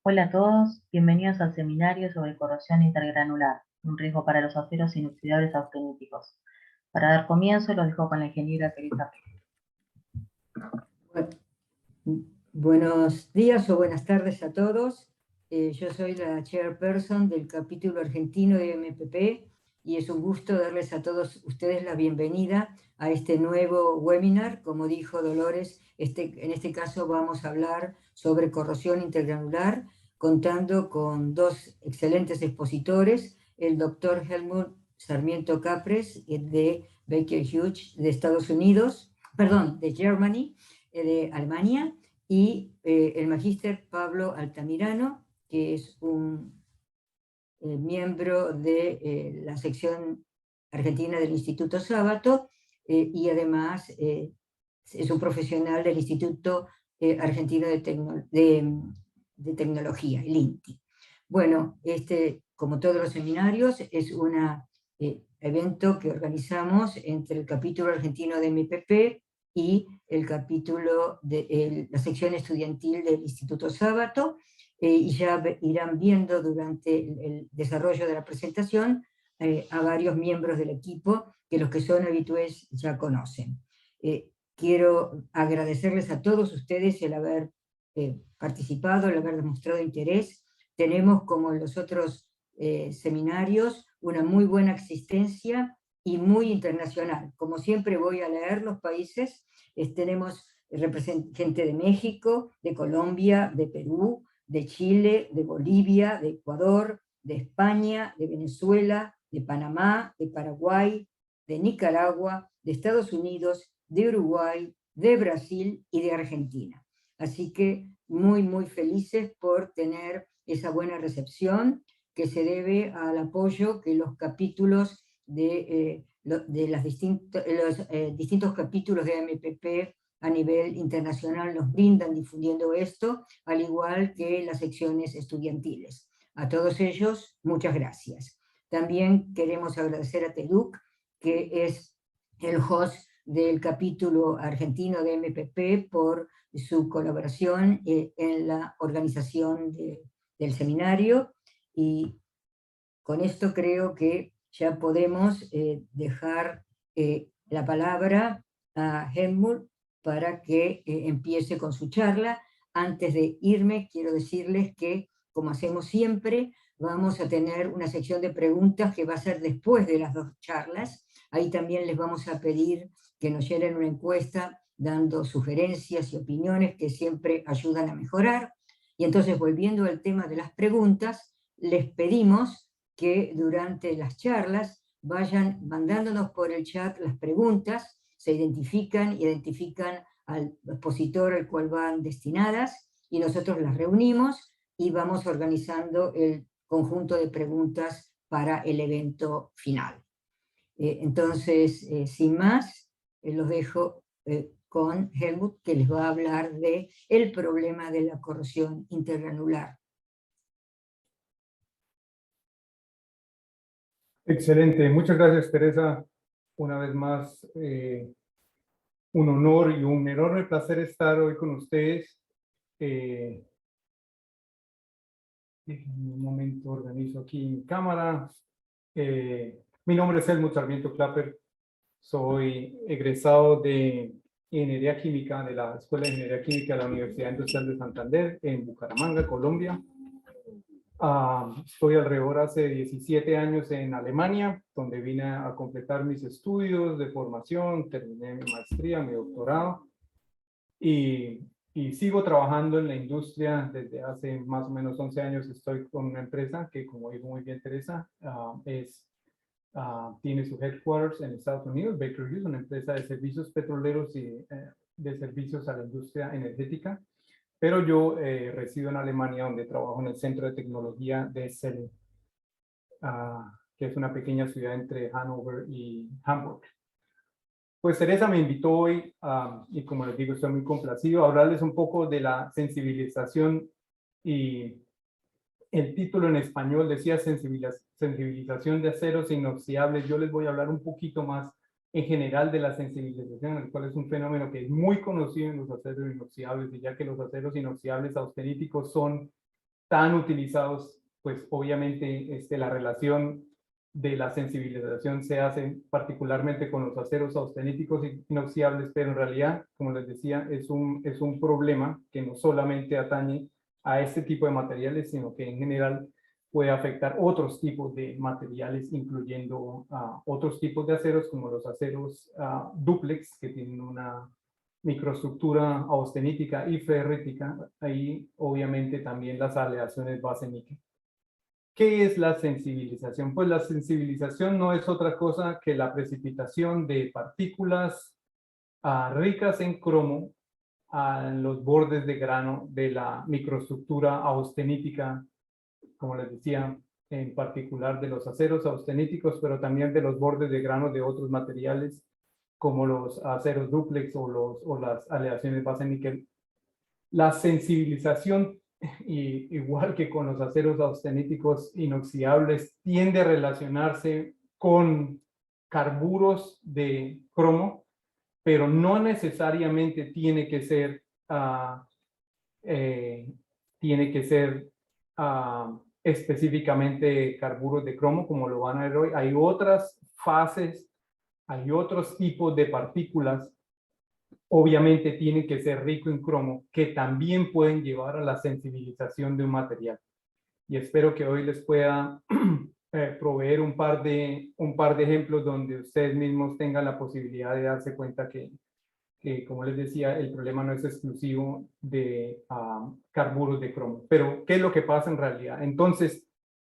Hola a todos, bienvenidos al seminario sobre corrosión intergranular, un riesgo para los aceros inoxidables austeníticos. Para dar comienzo, los dejo con la ingeniera Teresa Pérez. Buenos días o buenas tardes a todos. Yo soy la chairperson del capítulo argentino de MPP y es un gusto darles a todos ustedes la bienvenida a este nuevo webinar. Como dijo Dolores, en este caso vamos a hablar sobre corrosión intergranular, contando con dos excelentes expositores, el doctor Helmut Sarmiento Capres de Baker Hughes de Estados Unidos, perdón, de Germany, de Alemania, y el magíster Pablo Altamirano, que es un miembro de la sección argentina del Instituto Sábato, y además es un profesional del Instituto Argentino de Tecnología, el INTI. Bueno, como todos los seminarios, es un evento que organizamos entre el capítulo argentino de MPP y el capítulo de la sección estudiantil del Instituto Sábato, y ya irán viendo durante el desarrollo de la presentación a varios miembros del equipo que los que son habituales ya conocen. Quiero agradecerles a todos ustedes el haber participado, el haber demostrado interés. Tenemos, como en los otros seminarios, una muy buena existencia y muy internacional. Como siempre voy a leer los países. Tenemos gente de México, de Colombia, de Perú, de Chile, de Bolivia, de Ecuador, de España, de Venezuela, de Panamá, de Paraguay, de Nicaragua, de Estados Unidos, de Uruguay, de Brasil y de Argentina. Así que muy, muy felices por tener esa buena recepción que se debe al apoyo que los capítulos de los distintos capítulos de MPP a nivel internacional nos brindan difundiendo esto, al igual que las secciones estudiantiles. A todos ellos, muchas gracias. También queremos agradecer a TEDUC, que es el host del capítulo argentino de MPP, por su colaboración en la organización del seminario, y con esto creo que ya podemos dejar la palabra a Helmut para que empiece con su charla. Antes de irme, quiero decirles que, como hacemos siempre, vamos a tener una sección de preguntas que va a ser después de las dos charlas. Ahí también les vamos a pedir que nos llenen una encuesta dando sugerencias y opiniones que siempre ayudan a mejorar. Y entonces, volviendo al tema de las preguntas, les pedimos que durante las charlas vayan mandándonos por el chat las preguntas, se identifican al expositor al cual van destinadas, y nosotros las reunimos y vamos organizando el conjunto de preguntas para el evento final. Entonces, sin más, los dejo con Helmut, que les va a hablar del problema de la corrosión intergranular. Excelente, muchas gracias, Teresa. Una vez más, un honor y un enorme placer estar hoy con ustedes. Un momento, organizo aquí mi cámara. Mi nombre es Helmut Sarmiento Clapper. Soy egresado de Ingeniería Química de la Escuela de Ingeniería Química de la Universidad Industrial de Santander en Bucaramanga, Colombia. Estoy alrededor hace 17 años en Alemania, donde vine a completar mis estudios de formación, terminé mi maestría, mi doctorado, y sigo trabajando en la industria desde hace más o menos 11 años. Estoy con una empresa que, como dijo muy bien Teresa, tiene su headquarters en Estados Unidos, Baker Hughes, una empresa de servicios petroleros y de servicios a la industria energética. Pero yo resido en Alemania, donde trabajo en el Centro de Tecnología de Celle, que es una pequeña ciudad entre Hannover y Hamburg. Pues Teresa me invitó hoy, y como les digo, estoy muy complacido, a hablarles un poco de la sensibilización, y el título en español decía sensibilización de aceros inoxidables. Yo les voy a hablar un poquito más en general de la sensibilización, el cual es un fenómeno que es muy conocido en los aceros inoxidables, y ya que los aceros inoxidables austeníticos son tan utilizados, pues obviamente la relación de la sensibilización se hace particularmente con los aceros austeníticos inoxidables, pero en realidad, como les decía, es un problema que no solamente atañe a este tipo de materiales, sino que en general puede afectar otros tipos de materiales, incluyendo otros tipos de aceros, como los aceros dúplex, que tienen una microestructura austenítica y ferrítica. Ahí obviamente también las aleaciones base-níquel. ¿Qué es la sensibilización? Pues la sensibilización no es otra cosa que la precipitación de partículas ricas en cromo a los bordes de grano de la microestructura austenítica, como les decía, en particular de los aceros austeníticos, pero también de los bordes de grano de otros materiales, como los aceros dúplex o las aleaciones base-níquel. La sensibilización, igual que con los aceros austeníticos inoxidables, tiende a relacionarse con carburos de cromo, pero no necesariamente tiene que ser específicamente carburos de cromo, como lo van a ver hoy. Hay otras fases, hay otros tipos de partículas, obviamente tienen que ser ricos en cromo, que también pueden llevar a la sensibilización de un material. Y espero que hoy les pueda proveer un par de ejemplos donde ustedes mismos tengan la posibilidad de darse cuenta que como les decía, el problema no es exclusivo de carburos de cromo. Pero, ¿qué es lo que pasa en realidad? Entonces,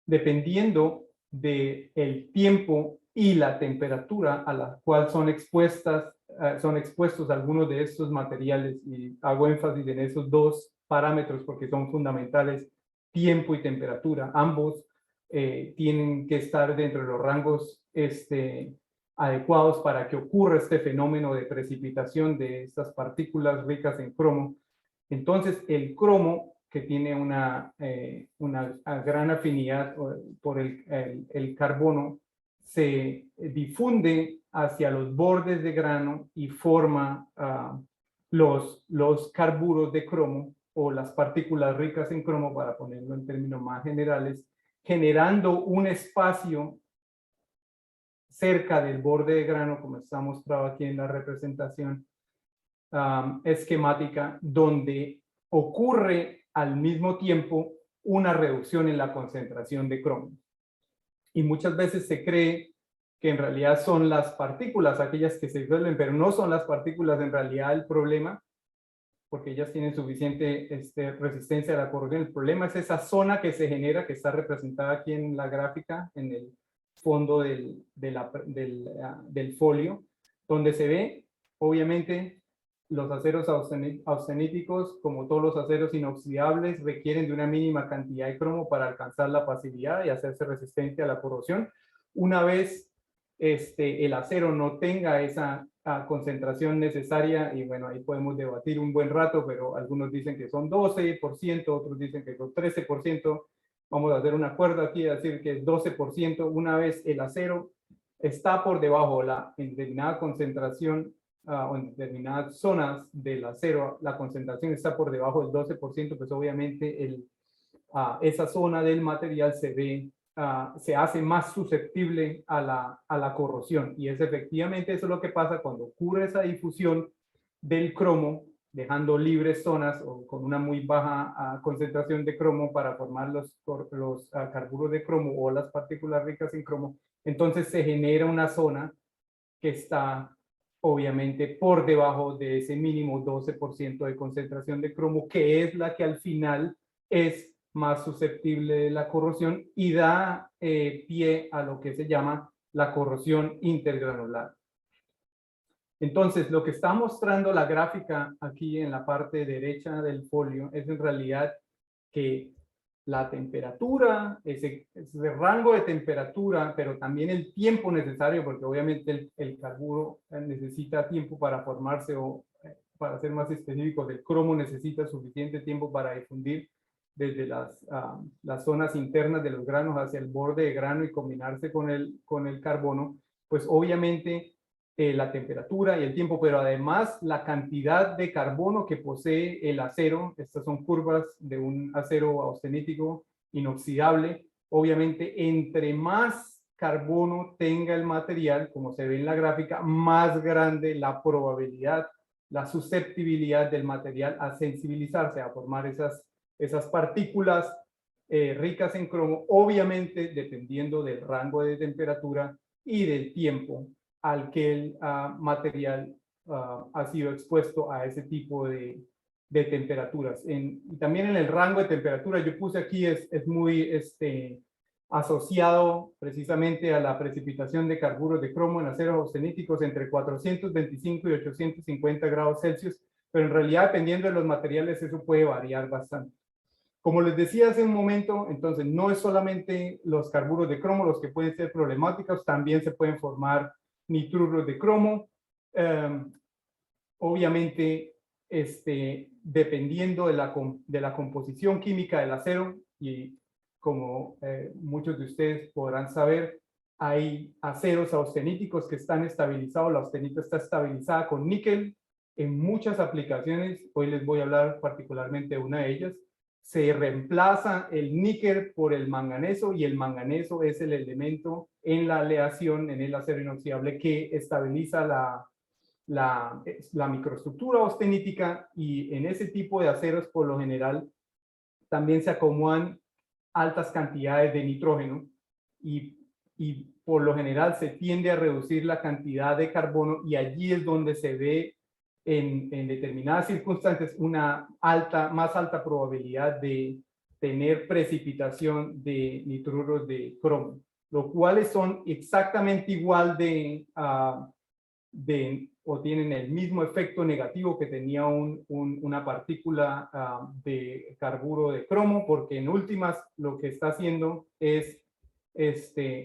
dependiendo del tiempo y la temperatura a la cual son expuestos algunos de estos materiales, y hago énfasis en esos dos parámetros porque son fundamentales, tiempo y temperatura, ambos tienen que estar dentro de los rangos adecuados para que ocurra este fenómeno de precipitación de estas partículas ricas en cromo. Entonces, el cromo, que tiene una gran afinidad por el carbono, se difunde hacia los bordes de grano y forma los carburos de cromo o las partículas ricas en cromo, para ponerlo en términos más generales, generando un espacio cerca del borde de grano, como está mostrado aquí en la representación esquemática, donde ocurre al mismo tiempo una reducción en la concentración de cromo. Y muchas veces se cree que en realidad son las partículas aquellas que se disuelven, pero no son las partículas en realidad el problema, porque ellas tienen suficiente resistencia a la corrosión. El problema es esa zona que se genera, que está representada aquí en la gráfica, en el fondo del folio, donde se ve, obviamente, los aceros austeníticos, como todos los aceros inoxidables, requieren de una mínima cantidad de cromo para alcanzar la pasividad y hacerse resistente a la corrosión. Una vez el acero no tenga esa concentración necesaria, y bueno, ahí podemos debatir un buen rato, pero algunos dicen que son 12%, otros dicen que son 13%, vamos a hacer un acuerdo aquí, decir que es 12%, una vez el acero está por debajo la determinada concentración o en determinadas zonas del acero, la concentración está por debajo del 12%, pues obviamente esa zona del material se hace más susceptible a la corrosión, y es efectivamente eso lo que pasa cuando ocurre esa difusión del cromo, dejando libres zonas o con una muy baja concentración de cromo para formar los carburos de cromo o las partículas ricas en cromo. Entonces se genera una zona que está obviamente por debajo de ese mínimo 12% de concentración de cromo, que es la que al final es más susceptible de la corrosión y da pie a lo que se llama la corrosión intergranular. Entonces, lo que está mostrando la gráfica aquí en la parte derecha del folio es en realidad que la temperatura, ese rango de temperatura, pero también el tiempo necesario, porque obviamente el carburo necesita tiempo para formarse, o para ser más específicos, el cromo necesita suficiente tiempo para difundir desde las zonas internas de los granos hacia el borde de grano y combinarse con el carbono. Pues obviamente la temperatura y el tiempo, pero además la cantidad de carbono que posee el acero. Estas son curvas de un acero austenítico inoxidable. Obviamente, entre más carbono tenga el material, como se ve en la gráfica, más grande la probabilidad, la susceptibilidad del material a sensibilizarse, a formar esas partículas ricas en cromo, obviamente dependiendo del rango de temperatura y del tiempo al que el material ha sido expuesto a ese tipo de temperaturas. Y también en el rango de temperatura, yo puse aquí, es muy asociado precisamente a la precipitación de carburos de cromo en aceros austeníticos entre 425 y 850 grados Celsius, pero en realidad dependiendo de los materiales eso puede variar bastante. Como les decía hace un momento, entonces no es solamente los carburos de cromo los que pueden ser problemáticos, también se pueden formar nitruros de cromo. Obviamente, dependiendo de la composición química del acero, y como muchos de ustedes podrán saber, hay aceros austeníticos que están estabilizados. La austenita está estabilizada con níquel en muchas aplicaciones. Hoy les voy a hablar particularmente de una de ellas. Se reemplaza el níquel por el manganeso, y el manganeso es el elemento en la aleación, en el acero inoxidable, que estabiliza la microestructura austenítica, y en ese tipo de aceros por lo general también se acomodan altas cantidades de nitrógeno, y por lo general se tiende a reducir la cantidad de carbono, y allí es donde se ve en determinadas circunstancias una más alta probabilidad de tener precipitación de nitruros de cromo, los cuales son exactamente igual o tienen el mismo efecto negativo que tenía una partícula de carburo de cromo, porque en últimas lo que está haciendo es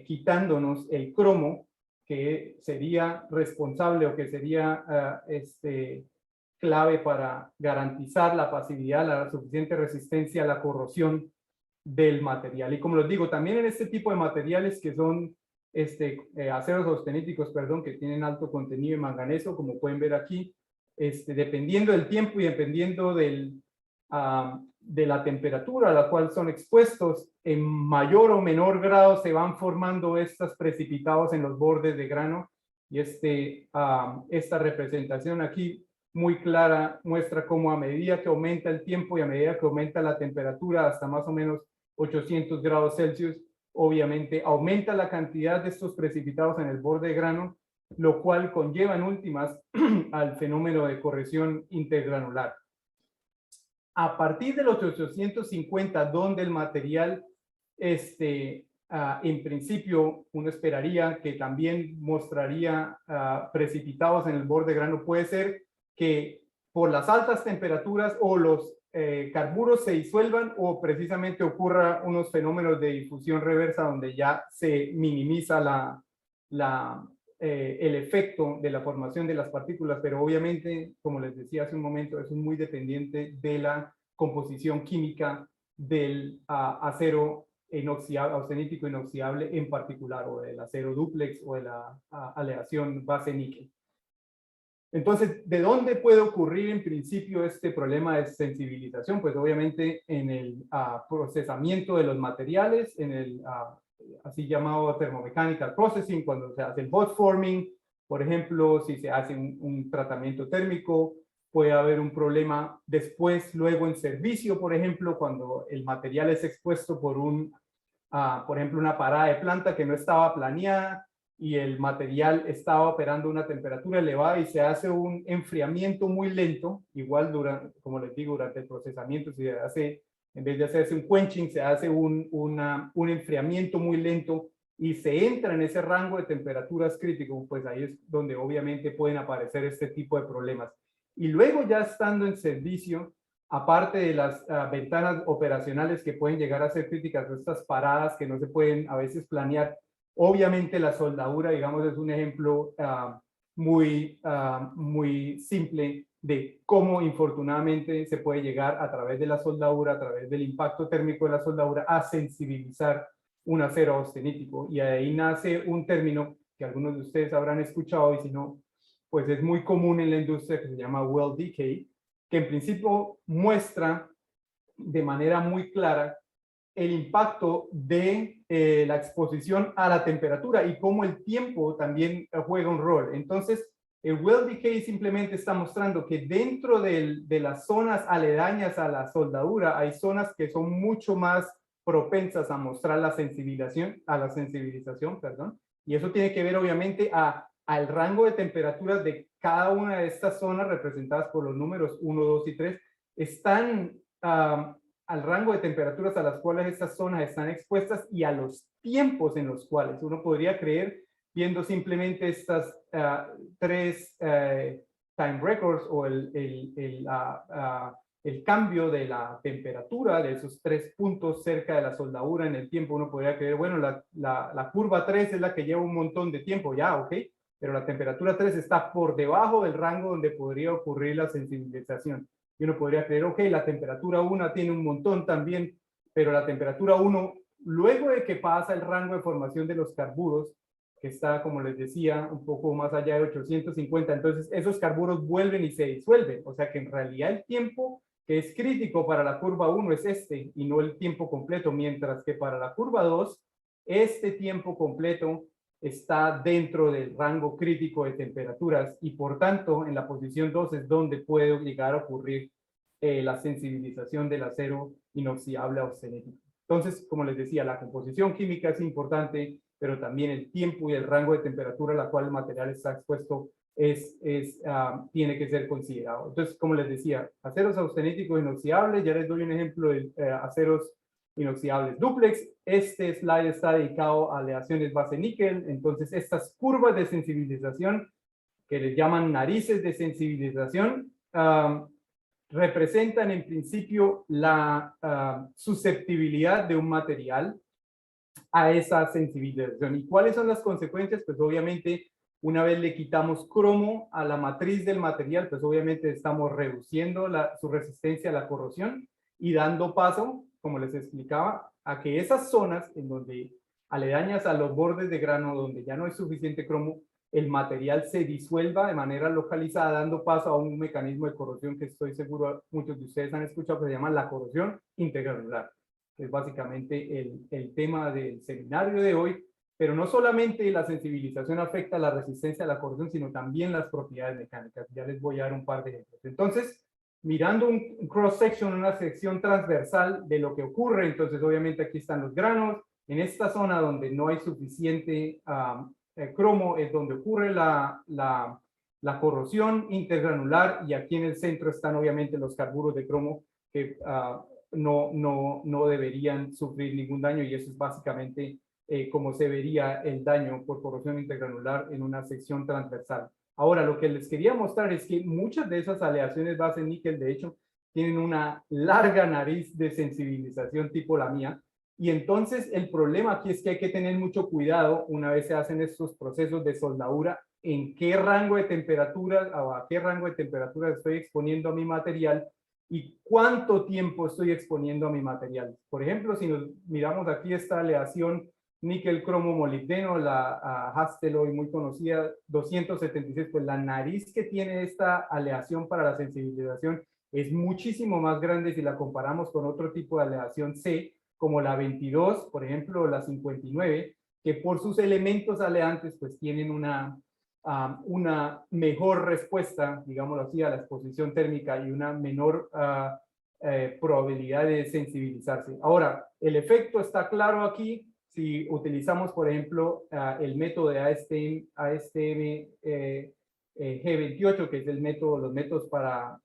quitándonos el cromo, que sería responsable o que sería clave para garantizar la pasividad, la suficiente resistencia a la corrosión del material. Y como les digo, también en este tipo de materiales que son aceros austeníticos, perdón, que tienen alto contenido de manganeso, como pueden ver aquí, dependiendo del tiempo y dependiendo de la temperatura a la cual son expuestos, en mayor o menor grado se van formando estos precipitados en los bordes de grano, y esta representación aquí muy clara muestra cómo a medida que aumenta el tiempo y a medida que aumenta la temperatura hasta más o menos 800 grados Celsius, obviamente aumenta la cantidad de estos precipitados en el borde de grano, lo cual conlleva en últimas al fenómeno de corrosión intergranular. A partir de los 850, donde el material, en principio, uno esperaría que también mostraría precipitados en el borde de grano, puede ser que por las altas temperaturas o los carburos se disuelvan, o precisamente ocurra unos fenómenos de difusión reversa donde ya se minimiza el efecto de la formación de las partículas, pero obviamente, como les decía hace un momento, eso es muy dependiente de la composición química del acero inoxidable, austenítico inoxidable en particular, o del acero dúplex o de la aleación base níquel. Entonces, ¿de dónde puede ocurrir en principio este problema de sensibilización? Pues obviamente en el procesamiento de los materiales, en el así llamado thermomechanical processing, cuando se hace el hot forming, por ejemplo, si se hace un tratamiento térmico, puede haber un problema después, luego en servicio, por ejemplo, cuando el material es expuesto por por ejemplo, una parada de planta que no estaba planeada, y el material estaba operando a una temperatura elevada y se hace un enfriamiento muy lento, igual como les digo, durante el procesamiento se hace, en vez de hacerse un quenching, se hace un enfriamiento muy lento, y se entra en ese rango de temperaturas crítico, pues ahí es donde obviamente pueden aparecer este tipo de problemas. Y luego, ya estando en servicio, aparte de las ventanas operacionales que pueden llegar a ser críticas, estas paradas que no se pueden a veces planear, obviamente la soldadura, digamos, es un ejemplo muy simple de cómo infortunadamente se puede llegar a través de la soldadura, a través del impacto térmico de la soldadura, a sensibilizar un acero austenítico. Y ahí nace un término que algunos de ustedes habrán escuchado, y si no, pues es muy común en la industria, que se llama well decay, que en principio muestra de manera muy clara el impacto de la exposición a la temperatura y cómo el tiempo también juega un rol. Entonces, el well decay simplemente está mostrando que dentro de las zonas aledañas a la soldadura hay zonas que son mucho más propensas a mostrar la sensibilización, perdón, y eso tiene que ver obviamente al rango de temperaturas de cada una de estas zonas representadas por los números 1, 2 y 3, están al rango de temperaturas a las cuales estas zonas están expuestas y a los tiempos en los cuales uno podría creer, viendo simplemente estas tres time records o el cambio de la temperatura de esos 3 puntos cerca de la soldadura en el tiempo, uno podría creer, bueno, la curva 3 es la que lleva un montón de tiempo, ya, ok, pero la temperatura 3 está por debajo del rango donde podría ocurrir la sensibilización. Y uno podría creer, ok, la temperatura 1 tiene un montón también, pero la temperatura 1, luego de que pasa el rango de formación de los carburos, que está, como les decía, un poco más allá de 850, entonces esos carburos vuelven y se disuelven. O sea que en realidad el tiempo que es crítico para la curva 1 es este, y no el tiempo completo, mientras que para la curva 2, este tiempo completo está dentro del rango crítico de temperaturas y por tanto en la posición 2 es donde puede llegar a ocurrir la sensibilización del acero inoxidable austenético. Entonces, como les decía, la composición química es importante, pero también el tiempo y el rango de temperatura a la cual el material está expuesto tiene que ser considerado. Entonces, como les decía, aceros austenéticos inoxidables, ya les doy un ejemplo de aceros inoxidables duplex. Este slide está dedicado a aleaciones base níquel. Entonces, estas curvas de sensibilización, que les llaman narices de sensibilización, representan en principio la susceptibilidad de un material a esa sensibilización. ¿Y cuáles son las consecuencias? Pues obviamente, una vez le quitamos cromo a la matriz del material, pues obviamente estamos reduciendo su resistencia a la corrosión y dando paso, como les explicaba, a que esas zonas en donde aledañas a los bordes de grano, donde ya no hay suficiente cromo, el material se disuelva de manera localizada, dando paso a un mecanismo de corrosión que estoy seguro muchos de ustedes han escuchado, que se llama la corrosión intergranular. Es básicamente el tema del seminario de hoy, pero no solamente la sensibilización afecta la resistencia a la corrosión, sino también las propiedades mecánicas. Ya les voy a dar un par de ejemplos. Entonces, mirando un cross-section, una sección transversal de lo que ocurre, entonces obviamente aquí están los granos, en esta zona donde no hay suficiente cromo es donde ocurre la corrosión intergranular, y aquí en el centro están obviamente los carburos de cromo que no deberían sufrir ningún daño, y eso es básicamente como se vería el daño por corrosión intergranular en una sección transversal. Ahora, lo que les quería mostrar es que muchas de esas aleaciones base níquel, de hecho, tienen una larga nariz de sensibilización tipo la mía, y entonces el problema aquí es que hay que tener mucho cuidado una vez se hacen estos procesos de soldadura, en qué rango de temperatura o a qué rango de temperatura estoy exponiendo a mi material y cuánto tiempo estoy exponiendo a mi material. Por ejemplo, si nos miramos aquí esta aleación níquel cromo molibdeno, la Hastelloy muy conocida, 276, pues la nariz que tiene esta aleación para la sensibilización es muchísimo más grande si la comparamos con otro tipo de aleación C, como la 22, por ejemplo, o la 59, que por sus elementos aleantes pues tienen una mejor respuesta, digámoslo así, a la exposición térmica y una menor probabilidad de sensibilizarse. Ahora, el efecto está claro aquí si utilizamos, por ejemplo, el método de ASTM G28, que es el método, los métodos para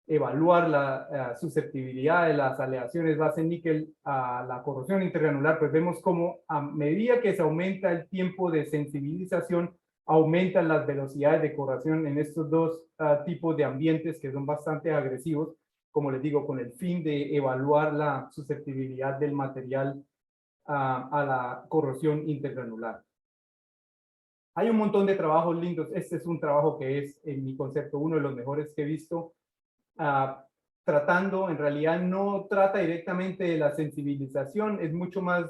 evaluar la susceptibilidad de las aleaciones base níquel a la corrosión intergranular, pues vemos cómo a medida que se aumenta el tiempo de sensibilización, aumentan las velocidades de corrosión en estos dos tipos de ambientes que son bastante agresivos, como les digo, con el fin de evaluar la susceptibilidad del material a la corrosión intergranular. Hay un montón de trabajos lindos. Este es un trabajo que es, en mi concepto, uno de los mejores que he visto, tratando, en realidad no trata directamente de la sensibilización, es mucho más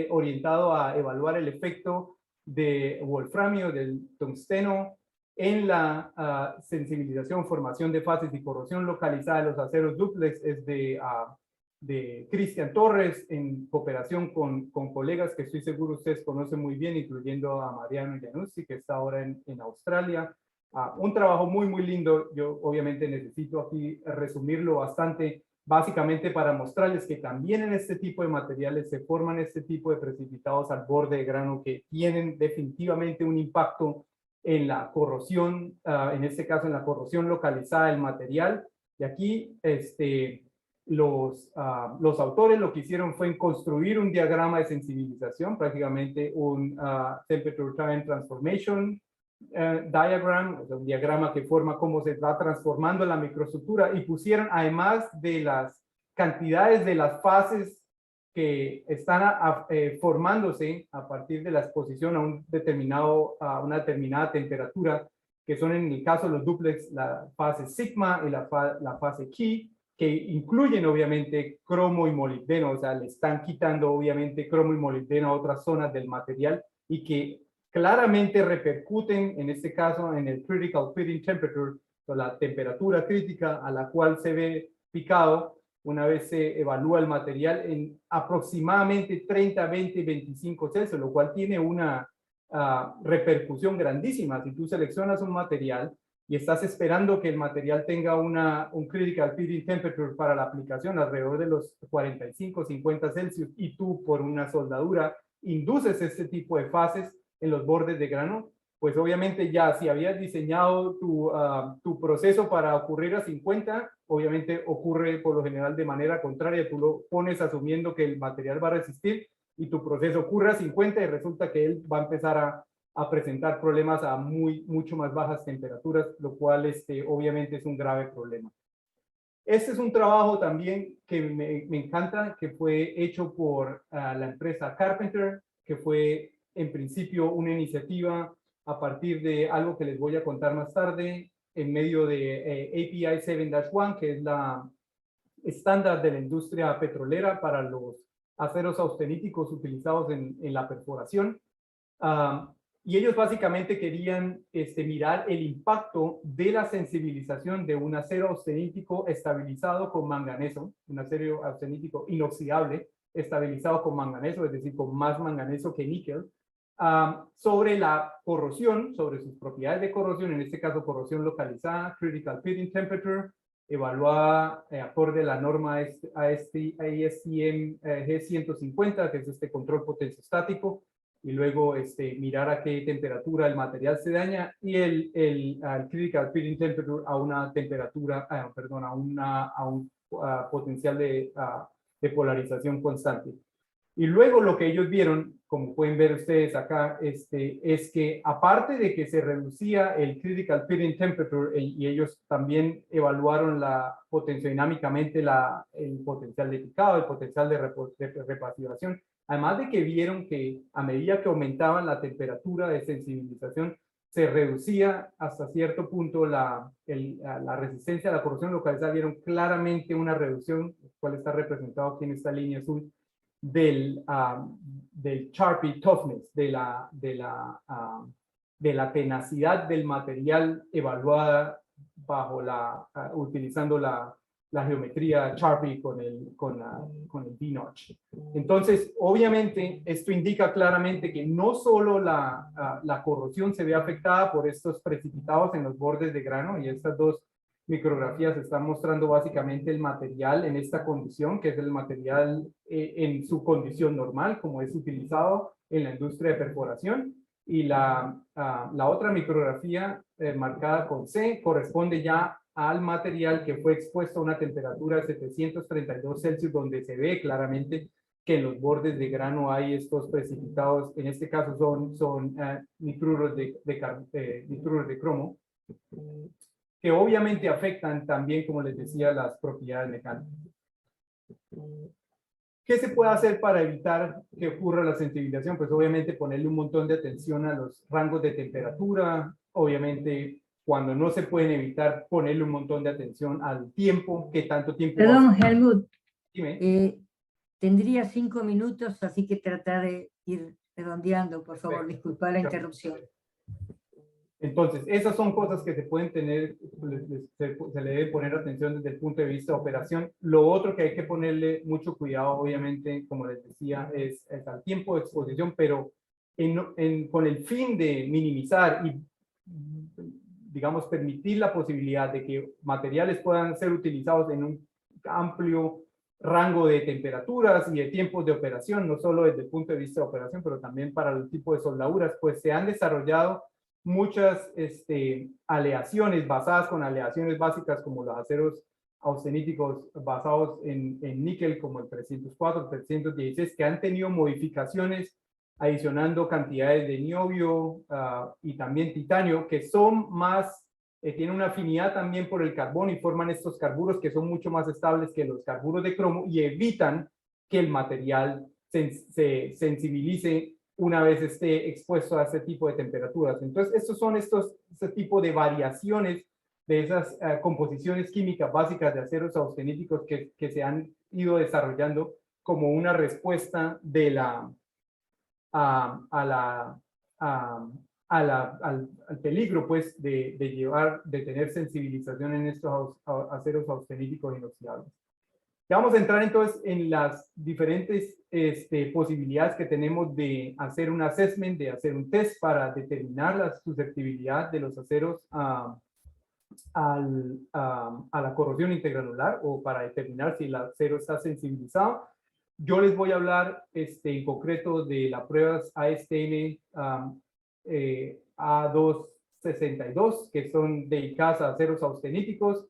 orientado a evaluar el efecto de wolframio, del tungsteno, en la sensibilización, formación de fases y corrosión localizada de los aceros dúplex es de Cristian Torres, en cooperación con colegas que estoy seguro ustedes conocen muy bien, incluyendo a Mariano Iannuzzi, que está ahora en Australia. Un trabajo muy, muy lindo. Yo obviamente necesito aquí resumirlo bastante, básicamente para mostrarles que también en este tipo de materiales se forman este tipo de precipitados al borde de grano que tienen definitivamente un impacto en la corrosión, en este caso en la corrosión localizada del material. Y aquí los autores lo que hicieron fue construir un diagrama de sensibilización, prácticamente un Temperature Time Transformation diagram, o sea, un diagrama que forma cómo se va transformando la microestructura, y pusieron, además de las cantidades de las fases que están formándose a partir de la exposición a una determinada temperatura, que son en el caso de los dúplex la fase sigma y la fase chi, que incluyen obviamente cromo y molibdeno, o sea, le están quitando obviamente cromo y molibdeno a otras zonas del material y que claramente repercuten, en este caso, en el critical pitting temperature, o la temperatura crítica a la cual se ve picado una vez se evalúa el material en aproximadamente 30, 20, 25 Celsius, lo cual tiene una repercusión grandísima. Si tú seleccionas un material y estás esperando que el material tenga un critical pitting temperature para la aplicación alrededor de los 45, 50 Celsius, y tú por una soldadura induces este tipo de fases en los bordes de grano, pues obviamente ya si habías diseñado tu proceso para ocurrir a 50, obviamente ocurre por lo general de manera contraria. Tú lo pones asumiendo que el material va a resistir y tu proceso ocurre a 50 y resulta que él va a empezar a presentar problemas a mucho más bajas temperaturas, lo cual obviamente es un grave problema. Este es un trabajo también que me encanta, que fue hecho por la empresa Carpenter, que fue en principio una iniciativa a partir de algo que les voy a contar más tarde, en medio de API 7-1, que es la estándar de la industria petrolera para los aceros austeníticos utilizados en la perforación. Y ellos básicamente querían mirar el impacto de la sensibilización de un acero austenítico estabilizado con manganeso, un acero austenítico inoxidable estabilizado con manganeso, es decir, con más manganeso que níquel, sobre la corrosión, sobre sus propiedades de corrosión, en este caso corrosión localizada, critical pitting temperature, evaluada acorde a la norma ASTM G150, que es este control potenciostático, y luego mirar a qué temperatura el material se daña, y el critical pitting temperature a una temperatura, perdón, a un potencial de polarización constante. Y luego lo que ellos vieron, como pueden ver ustedes acá, es que aparte de que se reducía el critical pitting temperature, y ellos también evaluaron potenciodinámicamente el potencial de picado, el potencial de repasivación, además de que vieron que a medida que aumentaban la temperatura de sensibilización, se reducía hasta cierto punto la resistencia a la corrosión localizada. Vieron claramente una reducción, cual está representado aquí en esta línea azul, del Charpy toughness, de la tenacidad del material evaluada utilizando la geometría Charpy con el D-notch. Entonces, obviamente, esto indica claramente que no solo la corrosión se ve afectada por estos precipitados en los bordes de grano, y estas dos micrografías están mostrando básicamente el material en esta condición, que es el material en su condición normal, como es utilizado en la industria de perforación. Y la otra micrografía marcada con C corresponde ya al material que fue expuesto a una temperatura de 732 Celsius, donde se ve claramente que en los bordes de grano hay estos precipitados. En este caso son nitruro de cromo, que obviamente afectan también, como les decía, las propiedades mecánicas. ¿Qué se puede hacer para evitar que ocurra la sensibilización? Pues obviamente ponerle un montón de atención a los rangos de temperatura, obviamente cuando no se pueden evitar, ponerle un montón de atención al tiempo, qué tanto tiempo... Perdón, Helmut, Dime. tendría 5 minutos, así que trata de ir redondeando, por favor, disculpa la interrupción. Entonces, esas son cosas que se pueden tener, se le debe poner atención desde el punto de vista de operación. Lo otro que hay que ponerle mucho cuidado, obviamente, como les decía, es al tiempo de exposición, pero con el fin de minimizar y, digamos, permitir la posibilidad de que materiales puedan ser utilizados en un amplio rango de temperaturas y de tiempos de operación, no solo desde el punto de vista de operación, pero también para el tipo de soldaduras, pues se han desarrollado muchas aleaciones basadas con aleaciones básicas como los aceros austeníticos basados en níquel como el 304, 316, que han tenido modificaciones adicionando cantidades de niobio y también titanio, que son más, tienen una afinidad también por el carbón y forman estos carburos que son mucho más estables que los carburos de cromo y evitan que el material se sensibilice una vez esté expuesto a este tipo de temperaturas. Entonces, estos son este tipo de variaciones de esas composiciones químicas básicas de aceros austeníticos que se han ido desarrollando como una respuesta de al peligro, pues, de tener sensibilización en estos aceros austeníticos inoxidables. Ya vamos a entrar entonces en las diferentes posibilidades que tenemos de hacer un assessment, de hacer un test para determinar la susceptibilidad de los aceros a la corrosión intergranular o para determinar si el acero está sensibilizado. Yo les voy a hablar en concreto de las pruebas ASTM A262, que son dedicadas a aceros austeníticos.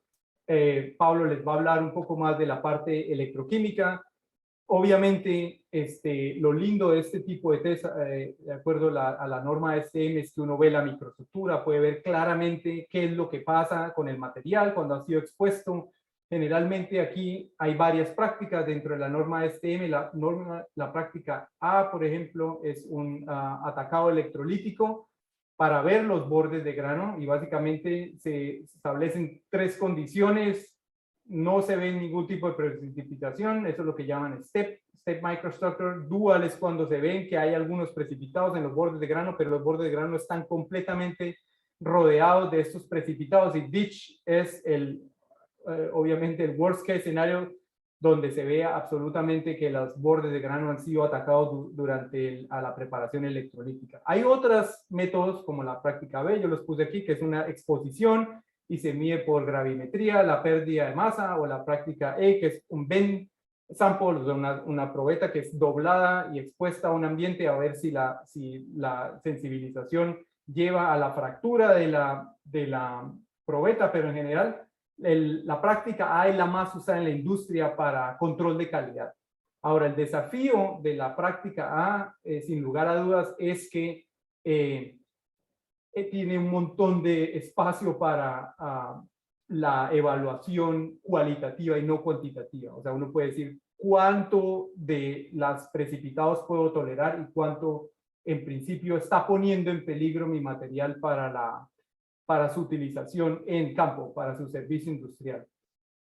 Pablo les va a hablar un poco más de la parte electroquímica. Obviamente, lo lindo de este tipo de test, de acuerdo a la norma ASTM, es que uno ve la microestructura, puede ver claramente qué es lo que pasa con el material cuando ha sido expuesto. Generalmente aquí hay varias prácticas dentro de la norma ASTM. La práctica A, por ejemplo, es un atacado electrolítico para ver los bordes de grano y básicamente se establecen tres condiciones. No se ve ningún tipo de precipitación, eso es lo que llaman step microstructure. Dual es cuando se ven que hay algunos precipitados en los bordes de grano, pero los bordes de grano están completamente rodeados de estos precipitados. Y ditch es obviamente el worst case scenario, donde se ve absolutamente que los bordes de grano han sido atacados durante la preparación electrolítica. Hay otros métodos como la práctica B, yo los puse aquí, que es una exposición y se mide por gravimetría la pérdida de masa, o la práctica E, que es un bend sample, o sea, una probeta que es doblada y expuesta a un ambiente a ver si la sensibilización lleva a la fractura de la probeta, pero en general la práctica A es la más usada en la industria para control de calidad. Ahora, el desafío de la práctica A, sin lugar a dudas, es que tiene un montón de espacio para la evaluación cualitativa y no cuantitativa. O sea, uno puede decir cuánto de las precipitados puedo tolerar y cuánto en principio está poniendo en peligro mi material para su utilización en campo, para su servicio industrial.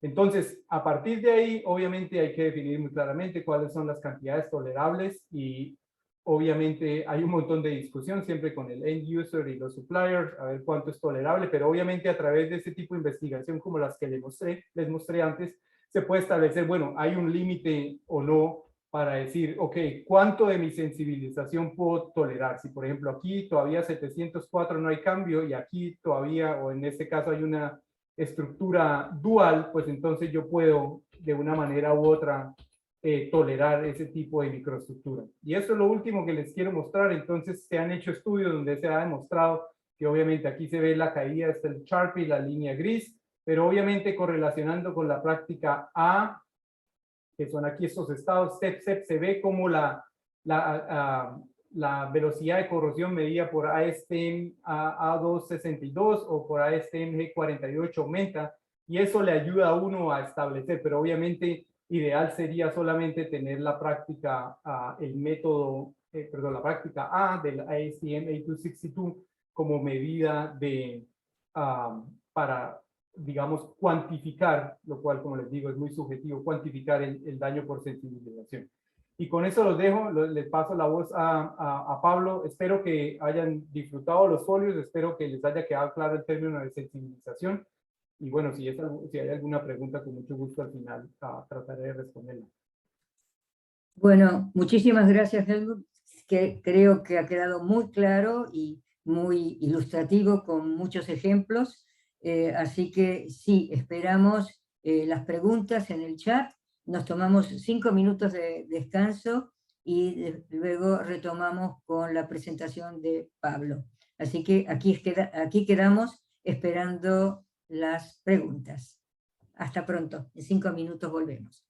Entonces, a partir de ahí, obviamente hay que definir muy claramente cuáles son las cantidades tolerables y obviamente hay un montón de discusión siempre con el end user y los suppliers, a ver cuánto es tolerable, pero obviamente a través de ese tipo de investigación como las que les mostré antes, se puede establecer, bueno, hay un límite o no para decir, ok, ¿cuánto de mi sensibilización puedo tolerar? Si por ejemplo aquí todavía 704 no hay cambio y aquí todavía, o en este caso hay una estructura dual, pues entonces yo puedo de una manera u otra tolerar ese tipo de microestructura. Y eso es lo último que les quiero mostrar. Entonces se han hecho estudios donde se ha demostrado que obviamente aquí se ve la caída, está el Sharpie, la línea gris, pero obviamente correlacionando con la práctica A, que son aquí estos estados step, se ve como la velocidad de corrosión medida por ASTM A262 o por ASTM G48 aumenta, y eso le ayuda a uno a establecer, pero obviamente ideal sería solamente tener la práctica, el método, perdón, la práctica A del ASTM A262 como medida para, digamos, cuantificar, lo cual, como les digo, es muy subjetivo, cuantificar el daño por sensibilización. Y con eso los dejo, les paso la voz a Pablo. Espero que hayan disfrutado los folios, espero que les haya quedado claro el término de sensibilización. Y bueno, si hay alguna pregunta, con mucho gusto al final trataré de responderla. Bueno, muchísimas gracias, Helmut, que creo que ha quedado muy claro y muy ilustrativo con muchos ejemplos. Así que sí, esperamos las preguntas en el chat. Nos tomamos 5 minutos de descanso y luego retomamos con la presentación de Pablo. Así que aquí quedamos esperando las preguntas. Hasta pronto, en 5 minutos volvemos.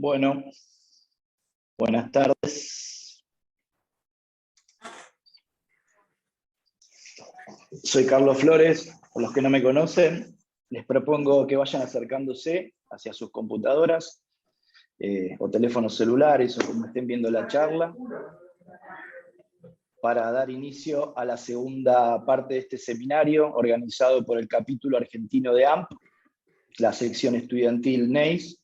Bueno, buenas tardes. Soy Carlos Flores. Por los que no me conocen, les propongo que vayan acercándose hacia sus computadoras o teléfonos celulares o como estén viendo la charla, para dar inicio a la segunda parte de este seminario organizado por el capítulo argentino de AMP, la sección estudiantil NEIS,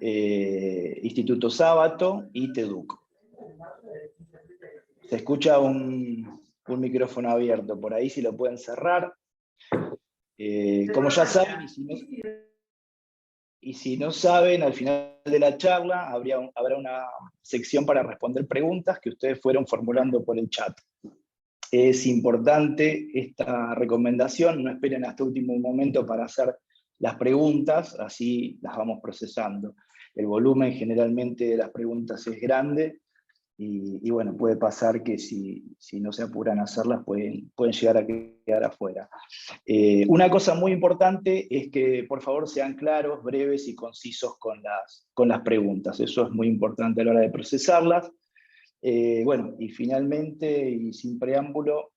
Instituto Sábato y TEDUC. Se escucha un micrófono abierto por ahí, si lo pueden cerrar. Como ya saben, y si no saben, al final de la charla habrá una sección para responder preguntas que ustedes fueron formulando por el chat. Es importante esta recomendación, no esperen hasta último momento para hacer las preguntas, así las vamos procesando. El volumen generalmente de las preguntas es grande, y bueno, puede pasar que si no se apuran a hacerlas pueden llegar a quedar afuera. Una cosa muy importante es que por favor sean claros, breves y concisos con las preguntas. Eso es muy importante a la hora de procesarlas. Bueno, y finalmente, y sin preámbulo,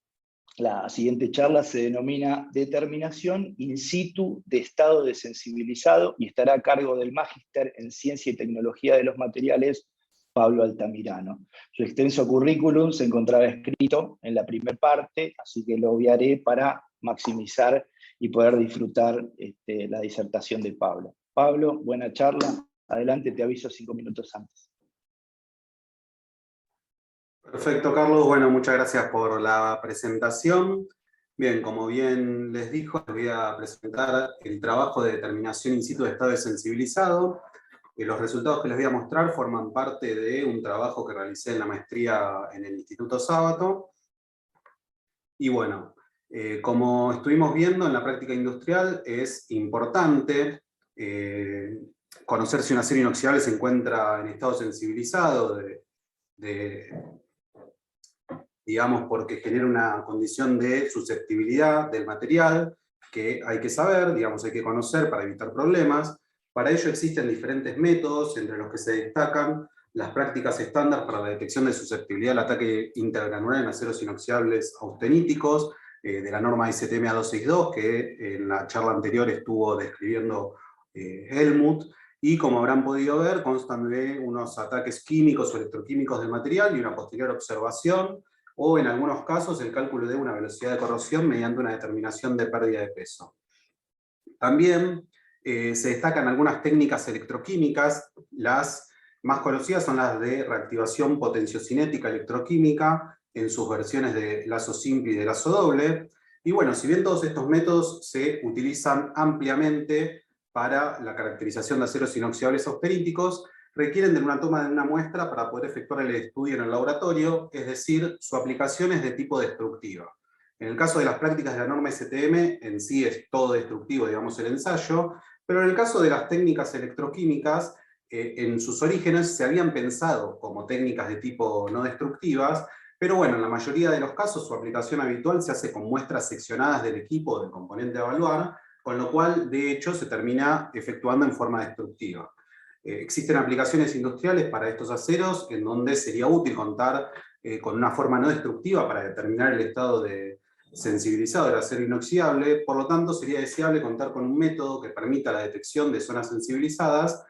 la siguiente charla se denomina Determinación in situ de estado desensibilizado y estará a cargo del Magíster en Ciencia y Tecnología de los Materiales, Pablo Altamirano. Su extenso currículum se encontraba escrito en la primera parte, así que lo obviaré para maximizar y poder disfrutar la disertación de Pablo. Pablo, buena charla. Adelante, te aviso 5 minutos antes. Perfecto, Carlos. Bueno, muchas gracias por la presentación. Bien, como bien les dijo, les voy a presentar el trabajo de determinación in situ de estado desensibilizado. Los resultados que les voy a mostrar forman parte de un trabajo que realicé en la maestría en el Instituto Sábato. Y bueno, como estuvimos viendo en la práctica industrial, es importante conocer si un acero inoxidable se encuentra en estado sensibilizado, digamos, porque genera una condición de susceptibilidad del material que hay que saber, digamos, hay que conocer para evitar problemas. Para ello existen diferentes métodos, entre los que se destacan las prácticas estándar para la detección de susceptibilidad al ataque intergranular en aceros inoxidables austeníticos, de la norma ICTM A262, que en la charla anterior estuvo describiendo Helmut, y como habrán podido ver, constan de unos ataques químicos o electroquímicos del material y una posterior observación, o en algunos casos el cálculo de una velocidad de corrosión mediante una determinación de pérdida de peso. También se destacan algunas técnicas electroquímicas. Las más conocidas son las de reactivación potenciocinética electroquímica, en sus versiones de lazo simple y de lazo doble. Y bueno, si bien todos estos métodos se utilizan ampliamente para la caracterización de aceros inoxidables austeníticos, requieren de una toma de una muestra para poder efectuar el estudio en el laboratorio, es decir, su aplicación es de tipo destructiva. En el caso de las prácticas de la norma STM, en sí es todo destructivo, digamos, el ensayo, pero en el caso de las técnicas electroquímicas, en sus orígenes se habían pensado como técnicas de tipo no destructivas, pero bueno, en la mayoría de los casos su aplicación habitual se hace con muestras seccionadas del equipo o del componente a evaluar, con lo cual, de hecho, se termina efectuando en forma destructiva. Existen aplicaciones industriales para estos aceros en donde sería útil contar con una forma no destructiva para determinar el estado de sensibilizado del acero inoxidable, por lo tanto sería deseable contar con un método que permita la detección de zonas sensibilizadas